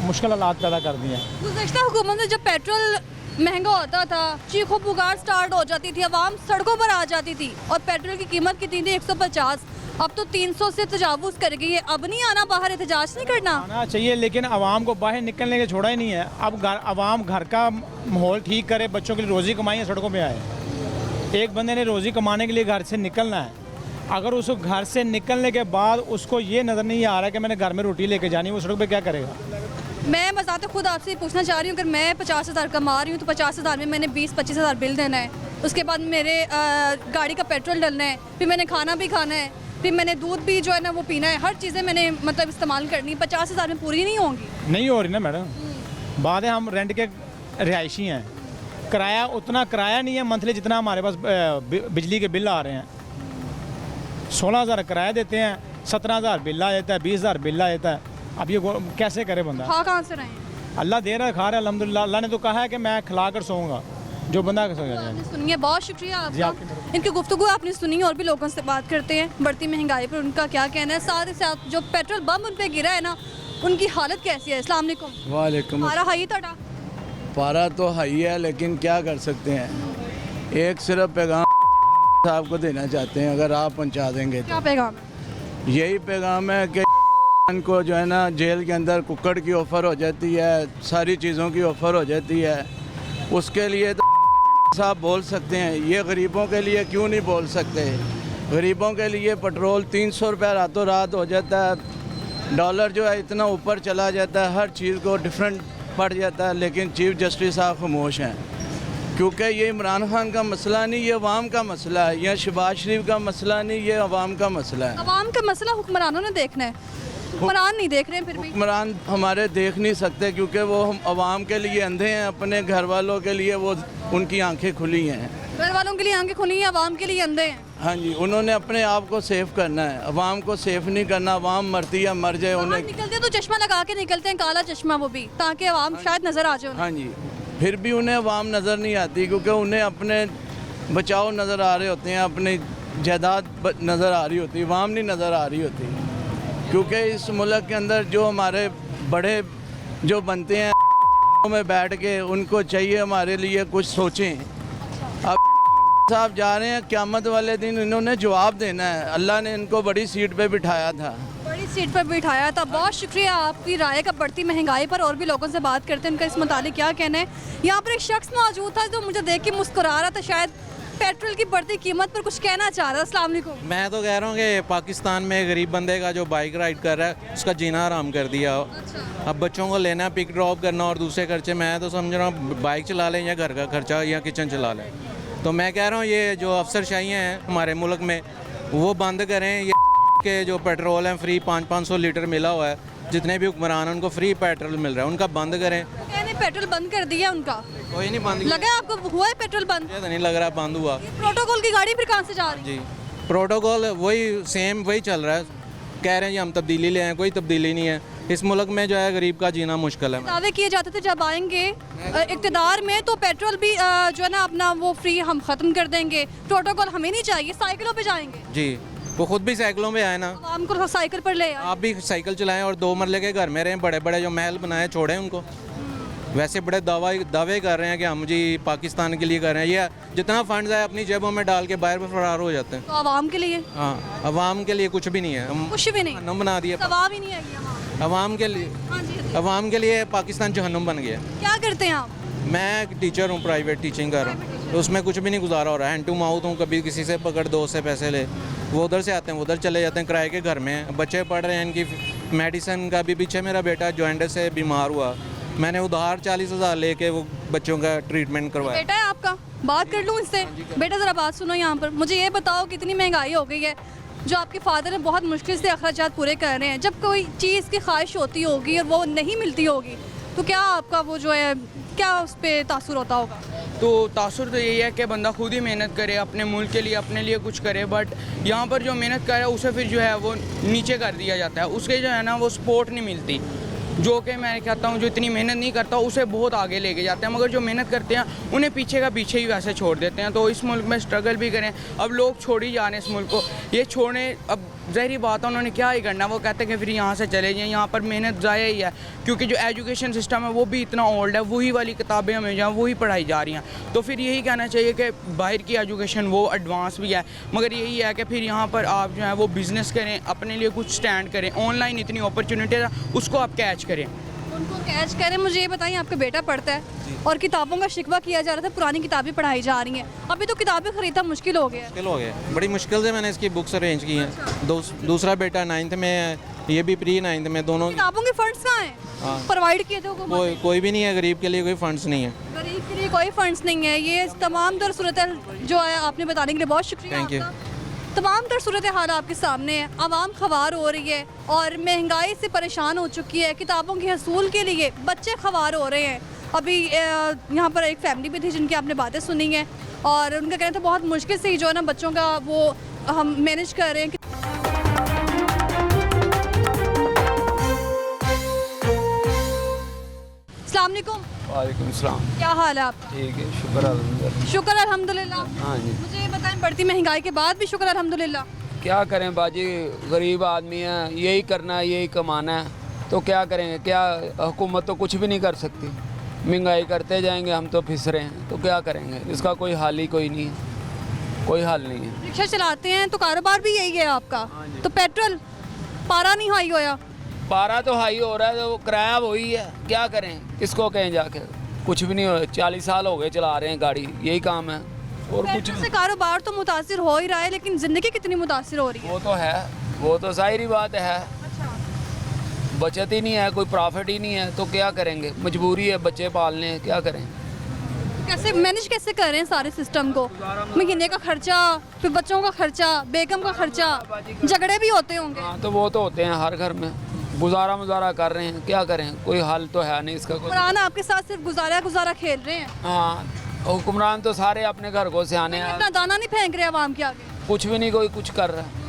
मुश्किल हालात पैदा कर दिए हैं। गुज़श्ता हुकूमत ने जब पेट्रोल महंगा होता था, चीखों पुकार स्टार्ट हो जाती थी, आवाम सड़कों पर आ जाती थी और पेट्रोल की कीमत कितनी थी 150, अब तो 300 से तजावुज़ कर गई है। अब नहीं आना बाहर, एहतजाज नहीं करना आना चाहिए, लेकिन आवाम को बाहर निकलने के छोड़ा ही नहीं है। अब आवाम घर का माहौल ठीक करे, बच्चों के लिए रोज़ी कमाई है, सड़कों पे आए। एक बंदे ने रोज़ी कमाने के लिए घर से निकलना है, अगर उसको घर से निकलने के बाद उसको ये नज़र नहीं आ रहा कि मैंने घर में रोटी लेके जानी, वो सड़क पे क्या करेगा? मैं मज़ाते खुद आपसे पूछना चाह रही हूँ, अगर मैं 50,000 कमा रही हूँ तो 50,000 में मैंने 20-25 हज़ार बिल देना है, उसके बाद मेरे गाड़ी का पेट्रोल डलना है, फिर मैंने खाना भी खाना है, फिर मैंने दूध भी जो है ना वो पीना है, हर चीज़ें मैंने मतलब इस्तेमाल करनी है। 50,000 में पूरी नहीं होंगी। नहीं हो रही ना मैडम, बात है हम रेंट के रिहायशी हैं, किराया उतना किराया नहीं है मंथली जितना हमारे पास बिजली के बिल आ रहे हैं। 16,000 किराया देते हैं, 17,000 बिल आ जाता है, 20,000 बिल आ जाता है। अब ये कैसे करे बंदा? खा कहाँ से रहे हैं? अल्लाह दे रहा है, खा रहा है अल्हम्दुलिल्लाह। अल्लाह ने तो कहा है कि मैं खिला कर सोऊंगा, जो बंदा सो जाए। आपने सुनी है, बहुत शुक्रिया जी, आपका। आपकी तरफ। इनकी गुफ्तगू आपने सुनी, और भी लोगों से बात करते हैं बढ़ती महंगाई पर उनका क्या कहना है, साथ ही साथ जो पेट्रोल बम उन पे गिरा है ना, उनकी हालत कैसी है। अस्सलाम वालेकुम। वालेकुम। हमारा हाई तड़ा पारा तो हाई है, लेकिन क्या कर सकते हैं। एक सिर्फ पैगाम साहब को देना चाहते हैं, अगर आप पहुंचा देंगे क्या तो। पैगाम है? यही पैगाम है कि को जो है ना जेल के अंदर कुक्कड़ की ऑफ़र हो जाती है, सारी चीज़ों की ऑफ़र हो जाती है, उसके लिए तो साहब बोल सकते हैं, ये गरीबों के लिए क्यों नहीं बोल सकते? गरीबों के लिए पेट्रोल 300 रुपये रातों रात हो जाता है, डॉलर जो है इतना ऊपर चला जाता है, हर चीज़ को डिफरेंट पड़ जाता है, लेकिन चीफ जस्टिस साहब खामोश हैं, क्योंकि ये इमरान खान का मसला नहीं, ये अवाम का मसला है, या शहबाज शरीफ का मसला नहीं, ये अवाम का मसला है। अवाम का मसला हुक्मरानों ने देखना है, हुक्मरान नहीं देख रहे हैं। फिर भी हुक्मरान हमारे देख नहीं सकते, क्योंकि वो हम अवाम के लिए अंधे हैं, अपने घर वालों के लिए वो उनकी आंखें खुली हैं। घर वालों के लिए आंखें खुली हैं, अवाम के लिए अंधे हैं। हाँ जी, उन्होंने अपने आप को सेफ करना है, अवाम को सेफ नहीं करना। अवाम मरती है, मर जाए, बाहर उन्हें। निकलते हैं तो चश्मा लगा के निकलते हैं, काला चश्मा, वो भी ताकि अवाम शायद नजर आ जाए उन्हें। हाँ जी, फिर भी उन्हें अवाम नज़र नहीं आती, क्योंकि उन्हें अपने बचाव नज़र आ रहे होते हैं, अपनी जायदाद नज़र आ रही होती है, अवाम नहीं नज़र आ रही होती। क्योंकि इस मुल्क के अंदर जो हमारे बड़े जो बनते हैं में बैठ के, उनको चाहिए हमारे लिए कुछ सोचें। अब साहब जा रहे हैं, क़यामत वाले दिन इन्होंने जवाब देना है। अल्लाह ने इनको बड़ी सीट पे बिठाया था, बड़ी सीट पर बिठाया था। बहुत शुक्रिया आपकी राय का बढ़ती महंगाई पर। और भी लोगों से बात करते हैं, उनका इस मुतालिक क्या कहना है। यहाँ पर एक शख्स मौजूद था जो मुझे देख के मुस्कुरा रहा था, शायद पेट्रोल की बढ़ती कीमत पर कुछ कहना चाह रहा है। अस्सलाम वालेकुम। मैं तो कह रहा हूँ कि पाकिस्तान में गरीब बंदे का जो बाइक राइड कर रहा है उसका जीना आराम कर दिया। अब बच्चों को लेना, पिक ड्रॉप करना और दूसरे खर्चे, मैं तो समझ रहा हूँ बाइक चला लें या घर का खर्चा या किचन चला लें। तो मैं कह रहा हूँ ये जो अफसरशाहियाँ हैं हमारे मुल्क में वो बंद करें। ये के जो पेट्रोल हैं फ्री 500 लीटर मिला हुआ है, जितने भी हुक्मरान हैं उनको फ्री पेट्रोल मिल रहा है, उनका बंद करें। मैंने पेट्रोल बंद कर दिया उनका। कोई नहीं बंद लगा है आपको हुआ है पेट्रोल बंद? मुझे तो नहीं लग रहा बंद हुआ। प्रोटोकॉल की गाड़ी फिर कहाँ से जा रही है? जी प्रोटोकॉल वही सेम वही चल रहा है, कह रहे हैं जी हम तब्दीली ले आए, कोई तब्दीली नहीं है। इस मुल्क में जो है गरीब का जीना मुश्किल है। दावे किए जाते थे जब आएंगे इक़्तिदार में तो पेट्रोल भी जो है ना अपना वो फ्री हम ख़त्म कर देंगे, प्रोटोकॉल हमें नहीं चाहिए, साइकिलों पे जाएंगे। जी वो खुद भी साइकिलों में आए ना, आवाम को साइकिल पर ले आए। आप भी साइकिल चलाएं और 2 मरले के घर में रहें, बड़े बड़े जो महल बनाए छोड़ें उनको। वैसे बड़े दावे कर रहे हैं कि हम जी पाकिस्तान के लिए कर रहे हैं, ये जितना फंड्स है अपनी जेबों में डाल के बाहर पर फरार हो जाते हैं। तो आवाम के लिए? हाँ, अवाम के लिए कुछ भी नहीं है, हम कुछ भी नहीं, जहन्नुम बना दिया सवाब ही नहीं है ये। अवाम के लिए। अवाम के लिए पाकिस्तान जहन्नुम बन गया। क्या करते हैं आप? मैं एक टीचर हूँ, प्राइवेट टीचिंग कर रहा हूँ, तो उसमें कुछ भी नहीं गुजारा हो रहा है। हैंड टू माउथ हूँ, कभी किसी से पकड़ दो से पैसे ले, वो उधर से आते हैं, वो उधर चले जाते हैं, किराए के घर में बच्चे पढ़ रहे हैं। इनकी मेडिसिन का भी, पीछे मेरा बेटा जॉइंटिस से बीमार हुआ, मैंने उधार 40,000 लेके वो बच्चों का ट्रीटमेंट करवाया। बेटा है आपका? बात कर लूँ इससे? बेटा ज़रा बात सुनो यहाँ पर, मुझे ये बताओ कितनी महंगाई हो गई है, जो आपके फादर ने बहुत मुश्किल से अखराजात पूरे कर रहे हैं, जब कोई चीज़ की ख्वाहिश होती होगी और वो नहीं मिलती होगी तो क्या आपका वो जो है क्या उस पर तासुर होता होगा? तो तासुर तो यही है कि बंदा खुद ही मेहनत करे, अपने मुल्क के लिए, अपने लिए कुछ करे, बट यहाँ पर जो मेहनत करे उसे फिर जो है वो नीचे कर दिया जाता है, उसके जो है ना वो सपोर्ट नहीं मिलती। जो कि मैं कहता हूँ जो इतनी मेहनत नहीं करता उसे बहुत आगे लेके जाते हैं, मगर जो मेहनत करते हैं उन्हें पीछे का पीछे ही वैसे छोड़ देते हैं। तो इस मुल्क में स्ट्रगल भी करें, अब लोग छोड़ ही जा रहे हैं इस मुल्क को, ये छोड़ने अब ज़ाहिर बात है उन्होंने क्या ही करना, वो कहते हैं कि फिर यहाँ से चले जाएं, यहाँ पर मेहनत ज़ाया ही है, क्योंकि जो एजुकेशन सिस्टम है वो भी इतना ओल्ड है, वही वाली किताबें हमें जहाँ वही पढ़ाई जा रही हैं। तो फिर यही कहना चाहिए कि बाहर की एजुकेशन वो एडवांस भी है, मगर यही है कि फिर यहाँ पर आप जो है वो बिज़नेस करें, अपने लिए कुछ स्टैंड करें, ऑनलाइन इतनी अपॉर्चुनिटीज़ है उसको आप कैच करें। उनको कैच करें। मुझे ये बताइए, आपका बेटा पढ़ता है और किताबों का शिकवा किया जा रहा था, पुरानी किताबें पढ़ाई जा रही हैं, अभी तो किताबें खरीदना मुश्किल हो गया है। मुश्किल हो गया, बड़ी मुश्किल से मैंने इसकी बुक्स अरेंज की हैं। दूसरा बेटा 9th में है, ये भी प्री 9th में, दोनों किताबों के फंड्स कहाँ हैं प्रोवाइड किए थे हुकूमत ने? कोई भी नहीं है, गरीब के लिए कोई फंड्स नहीं है। गरीब के लिए कोई फंड्स नहीं है। ये तमाम तर सूरत जो है आपने बताने के लिए बहुत शुक्रिया Thank you. आपका। तमाम तर सूरत हाल आपके सामने है, आवाम खवार हो रही है और महंगाई से परेशान हो चुकी है, किताबों के हसूल के लिए बच्चे खवार हो रहे हैं। अभी यहाँ पर एक फैमिली भी थी जिनकी आपने बातें सुनी हैं और उनका कहना था बहुत मुश्किल से ही जो है ना बच्चों का वो हम मैनेज कर रहे हैं। अस्सलाम वालेकुम। वालेकुम सलाम। क्या हाल है आपका? ठीक है, शुक्र अल्हम्दुलिल्लाह। शुक्र अल्हम्दुलिल्लाह। हाँ जी। मुझे ये बताएं, बढ़ती महंगाई के बाद भी शुक्र अल्हम्दुलिल्लाह? क्या करें बाजी, गरीब आदमी है, यही करना है, यही कमाना है, तो क्या करेंगे? क्या हुकूमत तो कुछ भी नहीं कर सकती, महंगाई करते जाएंगे, हम तो फिस रहे हैं, तो क्या करेंगे? इसका कोई हल ही कोई नहीं है, कोई हल नहीं है। रिक्शा चलाते हैं तो कारोबार भी यही है आपका, तो पेट्रोल पारा नहीं हाई होया? पारा तो हाई हो रहा है, तो किराया वही है, क्या करें? किसको कहें जाके? कुछ भी नहीं हो, 40 साल हो गए चला रहे हैं गाड़ी, यही काम है और कुछ पेट्रोल से कारोबार तो मुतासिर हो ही रहा है, लेकिन ज़िंदगी कितनी मुतासिर हो रही है? वो तो है, वो तो ज़ाहिरी बात है, बचत ही नहीं है, कोई प्रॉफिट ही नहीं है, तो क्या करेंगे? मजबूरी है, बच्चे पालने हैं, क्या करें? कैसे मैनेज कैसे कर रहे हैं सारे सिस्टम को? महीने का खर्चा, फिर बच्चों का खर्चा, बेगम का खर्चा, झगड़े भी होते होंगे। हाँ, तो वो तो होते हैं हर घर में, गुजारा कर रहे हैं, क्या करें? कोई हल तो है नहीं इसका कोई। कुरान आपके साथ सिर्फ गुजारा खेल रहे हैं। हाँ, हुक्मरान तो सारे अपने घर को सियाने हैं, इतना दाना नहीं फेंक रहे आवाम के आगे। कुछ भी नहीं कोई कुछ कर रहा है।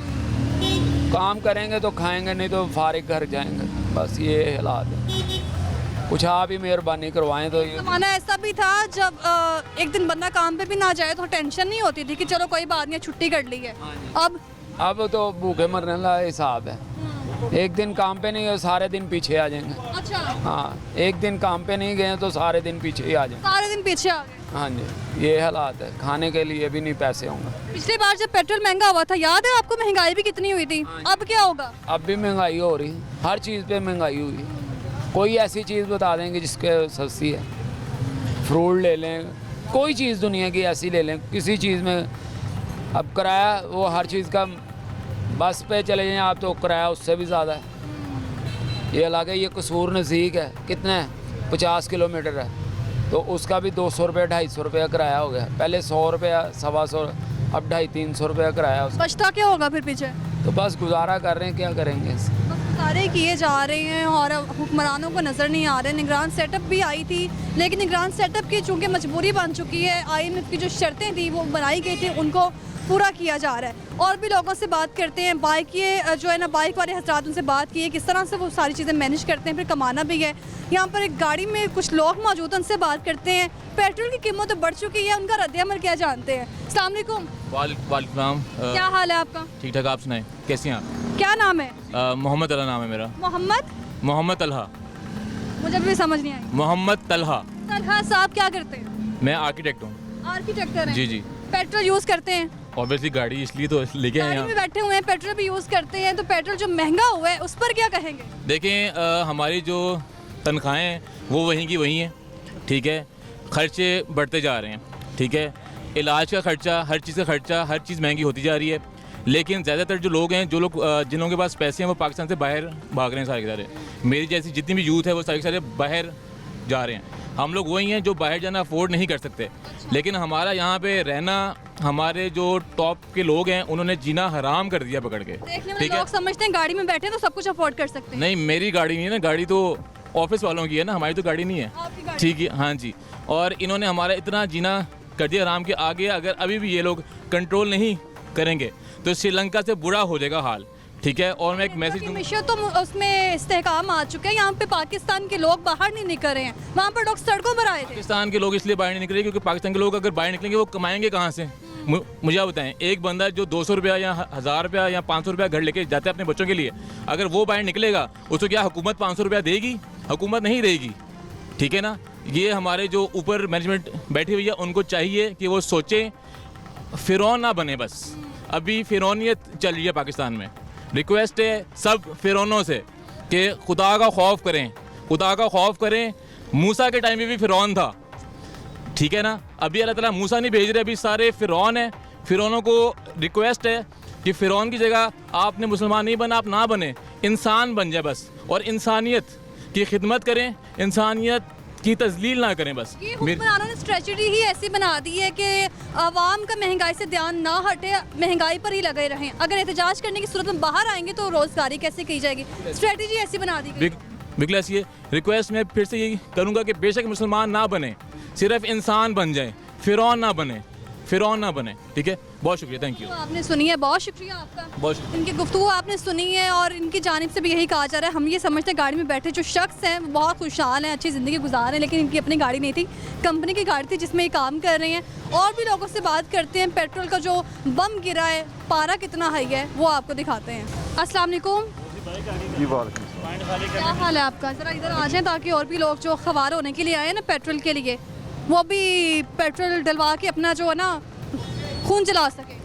काम करेंगे तो खाएंगे, नहीं तो फारिग घर जाएंगे, बस ये हालात है। कुछ आप ही मेहरबानी करवाएं तो ये। ज़माना ऐसा भी था जब एक दिन बंदा काम पे भी ना जाए तो टेंशन नहीं होती थी कि चलो कोई बात नहीं, छुट्टी कर ली है। अब तो भूखे मरने वाला हिसाब है, एक दिन काम पे नहीं गए सारे दिन पीछे आ जाएंगे। अच्छा। हाँ, एक दिन काम पे नहीं गए तो सारे दिन पीछे ही आ जाएंगे। सारे दिन पीछे आ गए। हाँ जी, ये हालात है, खाने के लिए भी नहीं पैसे होंगे। पिछली बार जब पेट्रोल महंगा हुआ था, याद है आपको? महंगाई भी कितनी हुई थी। अब क्या होगा? अब भी महंगाई हो रही, हर चीज़ पे महंगाई हुई। कोई ऐसी चीज़ बता देंगे जिसके सस्ती है, फ्रूट ले लें, कोई चीज़ दुनिया की ऐसी ले लें, किसी चीज़ में अब किराया वो हर चीज़ का, बस पे चले जाएं आप तो किराया उससे भी ज़्यादा है। ये अलग है, ये कसूर नज़दीक है, कितना है? 50 किलोमीटर है, तो उसका भी 200 रुपये 250 रुपया किराया हो गया। पहले 100 रुपया 125, अब 250-300 रुपया किराया। बचता क्या होगा फिर पीछे? तो बस गुजारा कर रहे हैं, क्या करेंगे? बस गुजारे किए जा रहे हैं और हुक्मरानों को नज़र नहीं आ रहे। निगरान सेटअप भी आई थी, लेकिन निगरान सेटअप की चूँकि मजबूरी बन चुकी है, IMF की जो शर्तें थी वो बनाई गई थी, उनको पूरा किया जा रहा है। और भी लोगों से बात करते हैं, बाइक ये जो है ना, बाइक वाले हजरात, उनसे बात की है किस तरह से वो सारी चीज़ें मैनेज करते हैं, फिर कमाना भी है। यहाँ पर एक गाड़ी में कुछ लोग मौजूद हैं, उनसे बात करते हैं। पेट्रोल की कीमत तो बढ़ चुकी है, उनका रद्द-ए-अमल क्या जानते हैं। अस्सलाम वालेकुम। वालेकुम। क्या हाल है आपका? ठीक ठाक, आप सुनाएं, कैसी हैं आप? क्या नाम है? मोहम्मद तलहा नाम है मेरा। मोहम्मद तलहा। मुझे भी समझ नहीं आई। मोहम्मद तलहा। तलहा साहब क्या करते हैं? मैं आर्किटेक्ट हूँ। आर्किटेक्ट हैं? जी जी। पेट्रोल यूज़ करते हैं? ऑब्वियसली गाड़ी इसलिए तो लेके आए गाड़ी हैं। में बैठे हुए हैं, पेट्रोल भी यूज़ करते हैं, तो पेट्रोल जो महंगा हुआ है उस पर क्या कहेंगे? देखें, हमारी जो तनख्वाहें हैं वो वहीं की वहीं हैं, ठीक है। खर्चे बढ़ते जा रहे हैं, ठीक है। इलाज का खर्चा, हर चीज़ का खर्चा, हर चीज़ महंगी होती जा रही है। लेकिन ज़्यादातर जो लोग हैं, जिन लोगों के पास पैसे हैं, वो पाकिस्तान से बाहर भाग रहे हैं सारे के सारे। मेरी जैसी जितनी भी यूथ है वो सारे के सारे बाहर जा रहे हैं। हम लोग वही हैं जो बाहर जाना अफोर्ड नहीं कर सकते। लेकिन हमारा यहाँ पे रहना, हमारे जो टॉप के लोग हैं उन्होंने जीना हराम कर दिया पकड़ के। देखने में लोग समझते हैं गाड़ी में बैठे तो सब कुछ अफोर्ड कर सकते हैं। नहीं, मेरी गाड़ी नहीं है ना, गाड़ी तो ऑफिस वालों की है ना, हमारी तो गाड़ी नहीं है, ठीक है। हाँ जी, और इन्होंने हमारा इतना जीना कर दिया हराम के आगे। अगर अभी भी ये लोग कंट्रोल नहीं करेंगे तो श्रीलंका से बुरा हो जाएगा हाल, ठीक है। और मैं एक मैसेज दूँगा, तो उसमें इस्तेहकाम आ चुके हैं। यहाँ पे पाकिस्तान के लोग बाहर नहीं निकल रहे हैं, वहाँ पर लोग सड़कों पर आए थे। पाकिस्तान के लोग इसलिए बाहर नहीं निकले क्योंकि पाकिस्तान के लोग अगर बाहर निकलेंगे वो कमाएंगे कहाँ से, मुझे आप बताएं, एक बंदा जो 200 रुपया या 1000 रुपया या 500 रुपया घर लेके जाता है अपने बच्चों के लिए, अगर वो बाहर निकलेगा उसको क्या हुकूमत 500 रुपया देगी? हुकूमत नहीं देगी, ठीक है ना। ये हमारे जो ऊपर मैनेजमेंट बैठी हुई है उनको चाहिए कि वो सोचें, फ़िरौन ना बने। बस अभी फ़िरौनियत चल रही है पाकिस्तान में। रिक्वेस्ट है सब फ़िरौनों से कि खुदा का खौफ करें, खुदा का खौफ करें। मूसा के टाइम में भी फ़िरौन था, ठीक है ना। अभी अल्लाह ताला मूसा नहीं भेज रहे, अभी सारे फ़िरौन हैं। फ़िरौनों को रिक्वेस्ट है कि फ़िरौन की जगह आपने मुसलमान नहीं बना, आप ना बने, इंसान बन जाए बस, और इंसानियत की खिदमत करें, इंसानियत की तजलील ना करें बस। ये हुक्मरानों ने स्ट्रेटजी ही ऐसी बना दी है कि आवाम का महंगाई से ध्यान ना हटे, महंगाई पर ही लगे रहें। अगर एहतजाज करने की सूरत में बाहर आएंगे तो रोज़गारी कैसे की जाएगी? स्ट्रेटजी ऐसी बना दी गई। बिल्कुल ऐसी है। रिक्वेस्ट मैं फिर से यही करूँगा कि बेशक मुसलमान ना बने, सिर्फ इंसान बन जाए, फ़िरौन ना बने, फ़िरौन ना बने, ठीक है। बहुत शुक्रिया, थैंक यू। तो आपने सुनी है, बहुत शुक्रिया आपका। बहुत शुक्रिया। इनकी गुफ्तगू आपने सुनी है और इनकी जानिब से भी यही कहा जा रहा है। हम ये समझते हैं गाड़ी में बैठे जो शख्स हैं वो बहुत खुशहाल हैं, अच्छी ज़िंदगी गुजार रहे हैं, लेकिन इनकी अपनी गाड़ी नहीं थी, कंपनी की गाड़ी थी जिसमें ये काम कर रहे हैं। और भी लोगों से बात करते हैं। पेट्रोल का जो बम गिरा है, पारा कितना हाई है, वो आपको दिखाते हैं। अस्सलाम वालेकुम। क्या हाल है आपका? ज़रा इधर आ जाएं ताकि और भी लोग जो खवार होने के लिए आए हैं ना पेट्रोल के लिए, वो भी पेट्रोल डलवा के अपना जो है ना खून जला सके।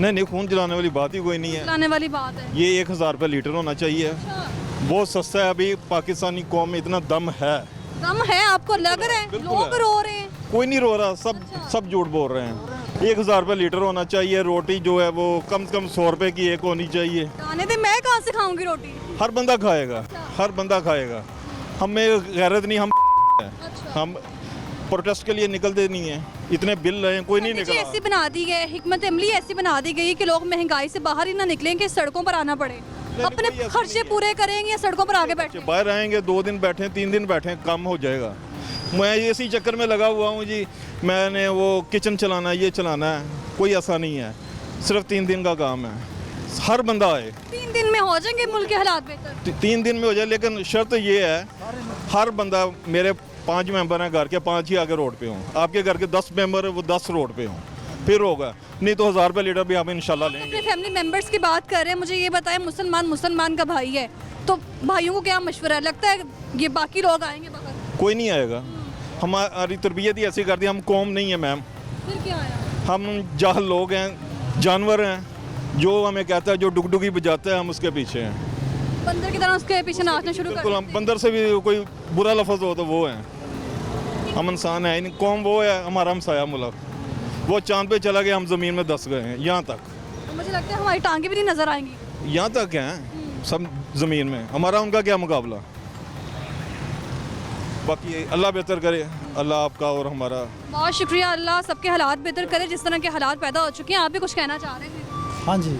नहीं, खून जलाने वाली बात ही कोई नहीं है। जलाने वाली बात है। ये 1000 रुपये लीटर होना चाहिए। बहुत सस्ता है। अभी पाकिस्तानी कौम में इतना दम है। दम है आपको लग रहा है? लोग रो रहे हैं। कोई नहीं रो रहा, सब झूठ बोल रहे हैं। 1000 रुपये लीटर होना चाहिए। रोटी जो है वो कम से कम 100 रुपये की एक होनी चाहिए। खाने दे, मैं कहाँ से खाऊंगी रोटी? हर बंदा खाएगा, हर बंदा खाएगा। हमें गैरत नहीं, हम प्रोटेस्ट के लिए निकलते नहीं हैं। इतने बिल रहे, कोई नहीं निकला। ऐसी बना दी गई हिकमत अमली, ऐसी बना दी गई कि लोग महंगाई से बाहर ही ना निकलें, कि सड़कों पर आना पड़े, अपने खर्चे पूरे करेंगे, सड़कों पर आगे बैठे। बाहर आएंगे, 2 दिन बैठे, 3 दिन बैठे, कम हो जाएगा। मैं इसी चक्कर में लगा हुआ हूँ जी। मैंने वो किचन चलाना है, ये चलाना है, कोई ऐसा नहीं है। सिर्फ 3 दिन का काम है। हर बंदा आए। 3 दिन में हो जाएंगे मुल्क के हालात बेहतर? 3 दिन में हो जाए, लेकिन शर्त ये है हर बंदा, मेरे 5 मेंबर हैं घर के, 5 ही आगे रोड पे हों। आपके घर के 10 मेंबर है, वो 10 रोड पे हों, फिर होगा। नहीं तो 1000 रुपये लीटर भी हम इंशाल्लाह लेंगे। अपने फैमिली मेंबर्स की बात कर रहे हैं, मुझे ये बताएं, मुसलमान का भाई है तो भाइयों को क्या मशवरा है? लगता है ये बाकी लोग आएंगे बाहर? कोई नहीं आएगा। हमारी तरबियत ही ऐसी कर दी। हम कौम नहीं है मैम, फिर क्या आया? हम जाहल लोग हैं, जानवर हैं। जो हमें कहता है, जो डुगडुगी बजाता है, हम उसके पीछे हैं। बंदर की तरह उसके पीछे नाचना शुरू कर बिल्कुल। हम बंदर से भी कोई बुरा लफ्ज़ हो तो वो है। हम इंसान हैं। इन कौम वो है, हमारा हमसाया मुल्क, वो चांद पे चला गया, हम ज़मीन में दस गए हैं। यहाँ तक मुझे लगता है हमारी टांगे भी नहीं नजर आएंगी। यहाँ तक हैं सब ज़मीन में। हमारा उनका क्या मुकाबला। बाकी अल्लाह बेहतर करे, अल्लाह आपका और हमारा। बहुत शुक्रिया। अल्लाह सबके हालात बेहतर करे। जिस तरह के हालात पैदा हो चुके हैं, आप भी कुछ कहना चाह रहे हैं? हाँ जी।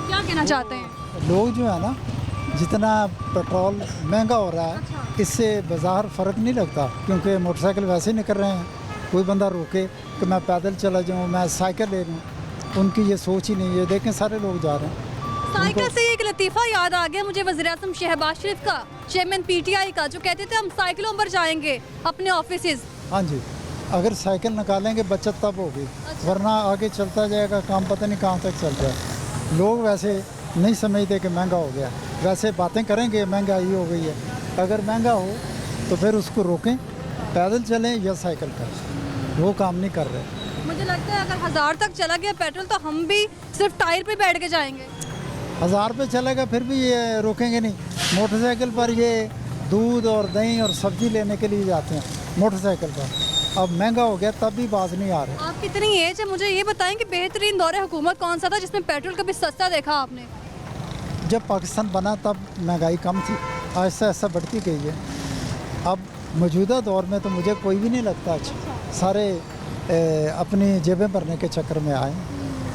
क्या कहना चाहते हैं? लोग जो है ना, जितना पेट्रोल महंगा हो रहा है, इससे बाज़ार फ़र्क नहीं लगता, क्योंकि मोटरसाइकिल वैसे ही निकल रहे हैं। कोई बंदा रोके कि मैं पैदल चला जाऊँ, मैं साइकिल ले लूँ, उनकी ये सोच ही नहीं है। देखें सारे लोग जा रहे हैं साइकिल से। एक लतीफ़ा याद आ गया मुझे, वज़ीर-ए-आज़म शहबाज शरीफ का, चेयरमैन PTI का, जो कहते थे हम साइकिलों पर जाएंगे अपने ऑफिस। हाँ जी, अगर साइकिल निकालेंगे बचत तब होगी, वरना आगे चलता जाएगा काम, पता नहीं कहाँ तक चल जाए। लोग वैसे नहीं समझते कि महंगा हो गया, वैसे बातें करेंगे महंगाई हो गई है। अगर महंगा हो तो फिर उसको रोकें, पैदल चलें या साइकिल पर, वो काम नहीं कर रहे। मुझे लगता है अगर 1000 तक चला गया पेट्रोल तो हम भी सिर्फ टायर पे बैठ के जाएंगे। 1000 पे चलेगा फिर भी ये रोकेंगे नहीं। मोटरसाइकिल पर ये दूध और दही और सब्ज़ी लेने के लिए जाते हैं मोटरसाइकिल पर। अब महंगा हो गया तब भी बाज नहीं आ रहे। आप कितनी एज है, मुझे ये बताएं कि बेहतरीन दौर हुकूमत कौन सा था जिसमें पेट्रोल कभी सस्ता देखा आपने? जब पाकिस्तान बना तब महंगाई कम थी, आहिस्ता आहिस्ता बढ़ती गई है। अब मौजूदा दौर में तो मुझे कोई भी नहीं लगता अच्छा। सारे अपनी जेबें भरने के चक्कर में आए,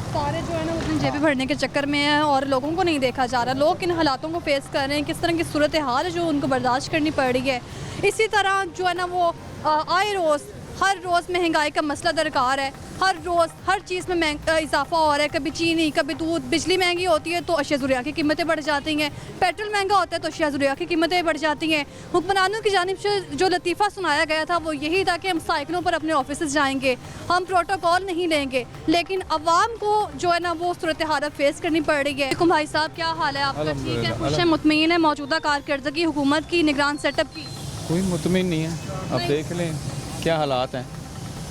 सारे जो है ना अपनी जेबें भरने के चक्कर में हैं और लोगों को नहीं देखा जा रहा। लोग किन हालातों को फेस कर रहे हैं, किस तरह की सूरत हाल है जो उनको बर्दाश्त करनी पड़ रही है। इसी तरह जो है ना वो आए रोज़ हर रोज़ महंगाई का मसला दरकार है, हर रोज़ हर चीज़ में इजाफा हो रहा है। कभी चीनी, कभी दूध, बिजली महंगी होती है तो अशिया ज़रूरियात की कीमतें बढ़ जाती हैं, पेट्रोल महंगा होता है तो अशिया ज़रूरियात की कीमतें बढ़ जाती हैं। हुक्मरानों की जानिब से जो लतीफ़ा सुनाया गया था वो यही था कि हम साइकिलों पर अपने ऑफिस जाएंगे, हम प्रोटोकॉल नहीं लेंगे, लेकिन अवाम को जो है ना वो सूरत हाल फेस करनी पड़ रही है। भाई साहब क्या हाल है आपका? ठीक है, खुश है, मुतमईन है मौजूदा कारकर्दगी हुकूमत की, निगरान सेटअप की? कोई मुतमिन नहीं है। अब देख लें क्या हालात हैं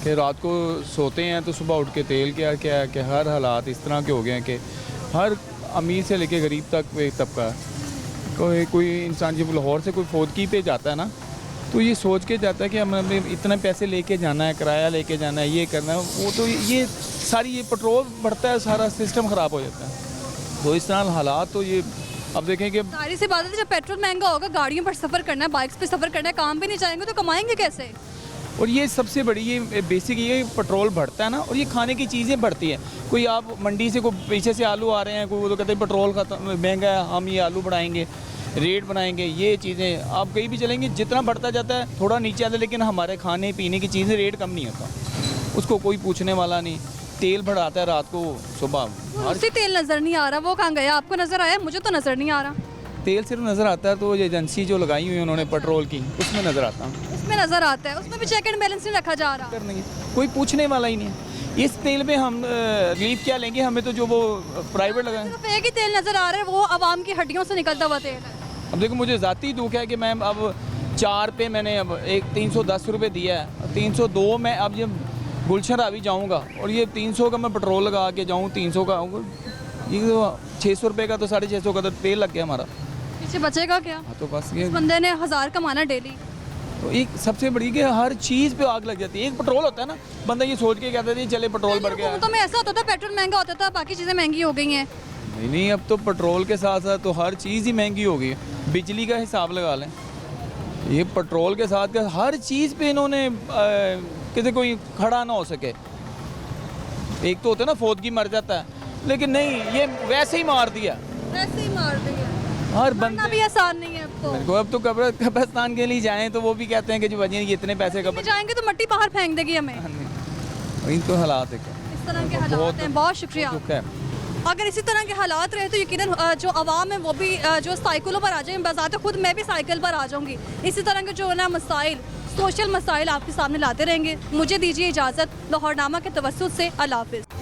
कि रात को सोते हैं तो सुबह उठ के तेल क्या क्या है कि हर हालात इस तरह के हो गए हैं कि हर अमीर से लेके गरीब तक एक तबका कोई इंसान जब लाहौर से कोई फौदगी पे जाता है ना तो ये सोच के जाता है कि हमें इतने पैसे लेके जाना है, किराया लेके जाना है, ये करना है वो, तो ये सारी ये पेट्रोल बढ़ता है, सारा सिस्टम ख़राब हो जाता है। तो इस तरह हालात तो ये अब देखें कि जाहिर सी बात है जब पेट्रोल महंगा होगा, गाड़ियों पर सफ़र करना है, बाइक्स पे सफ़र करना है, काम पे नहीं जाएंगे तो कमाएंगे कैसे? और ये सबसे बड़ी ये बेसिक ये पेट्रोल बढ़ता है ना, और ये खाने की चीज़ें बढ़ती हैं। कोई आप मंडी से कोई पीछे से आलू आ रहे हैं, कोई तो कहते हैं पेट्रोल महंगा है, हम ये आलू बढ़ाएंगे, रेट बनाएंगे, ये चीज़ें आप कहीं भी चलेंगे जितना बढ़ता जाता है थोड़ा नीचे आता है, लेकिन हमारे खाने पीने की चीज़ें रेट कम नहीं होता, उसको कोई पूछने वाला नहीं। तेल बढ़ाता है रात को सुबह, उसी तेल नज़र नहीं आ रहा, वो कहाँ गया? आपको नज़र आया? मुझे तो नज़र नहीं आ रहा। तेल सिर्फ नज़र आता है तो ये एजेंसी जो लगाई हुई है उन्होंने पेट्रोल की, उसमें नज़र आता है, उसमें नज़र आता है, उसमें भी चेक एंड बैलेंस नहीं रखा जा रहा। कोई पूछने वाला ही नहीं है। इस तेल में हम रिलीफ क्या लेंगे, हमें तो जो वो प्राइवेट लगाए सिर्फ एक ही तेल नज़र आ रहा है, वो आवाम की हड्डियों से निकलता हुआ तेल है। अब देखो मुझे ज़ाती दुख है कि मैं अब 4 पे मैंने अब एक 310 रुपये दिया है, 302 में अब ये गुलशन रावी जाऊँगा और ये 300 का मैं पेट्रोल लगा के जाऊँ, 300 का ये तो 600 रुपये का तो 650 का तो तेल लग गया हमारा, पीछे बचेगा क्या? तो बस ये बंदे ने 1000 कमाना डेली। तो एक सबसे बड़ी कि हर चीज़ पे आग लग जाती है। एक पेट्रोल होता है ना, बंदा ये सोच के कहता है चले पेट्रोल बढ़ गया, तो में ऐसा होता था पेट्रोल महंगा होता था, बाकी चीज़ें महंगी हो गई हैं। नहीं, अब तो पेट्रोल के साथ साथ तो हर चीज़ ही महंगी हो गई है। बिजली का हिसाब लगा लें, ये पेट्रोल के साथ हर चीज़ पे इन्होंने किसी कोई खड़ा ना हो सके। एक तो होता है ना फौदगी मर जाता है, लेकिन नहीं, ये वैसे ही मार दिया, वैसे ही मार दिया। हर बंदा भी आसान नहीं है अब तो। अब तो कब्रिस्तान के लिए जाएं तो वो भी कहते हैं कि जो वजह इतने पैसे का जाएंगे तो मिट्टी बाहर फेंक देगी हमें। वही तो हालात है, इस तरह के हालात हैं। बहुत शुक्रिया। अगर इसी तरह के हालात रहे तो यकीनन जो आवाम है वो भी जो साइकिलों पर आ जाए, बजाते खुद मैं भी साइकिल पर आ जाऊंगी। इसी तरह के जो है ना मसाइल, सोशल मसाइल आपके सामने लाते रहेंगे। मुझे दीजिए इजाज़त। लाहौरनामा के तवस्सुत से अल्लाह हाफ़िज़।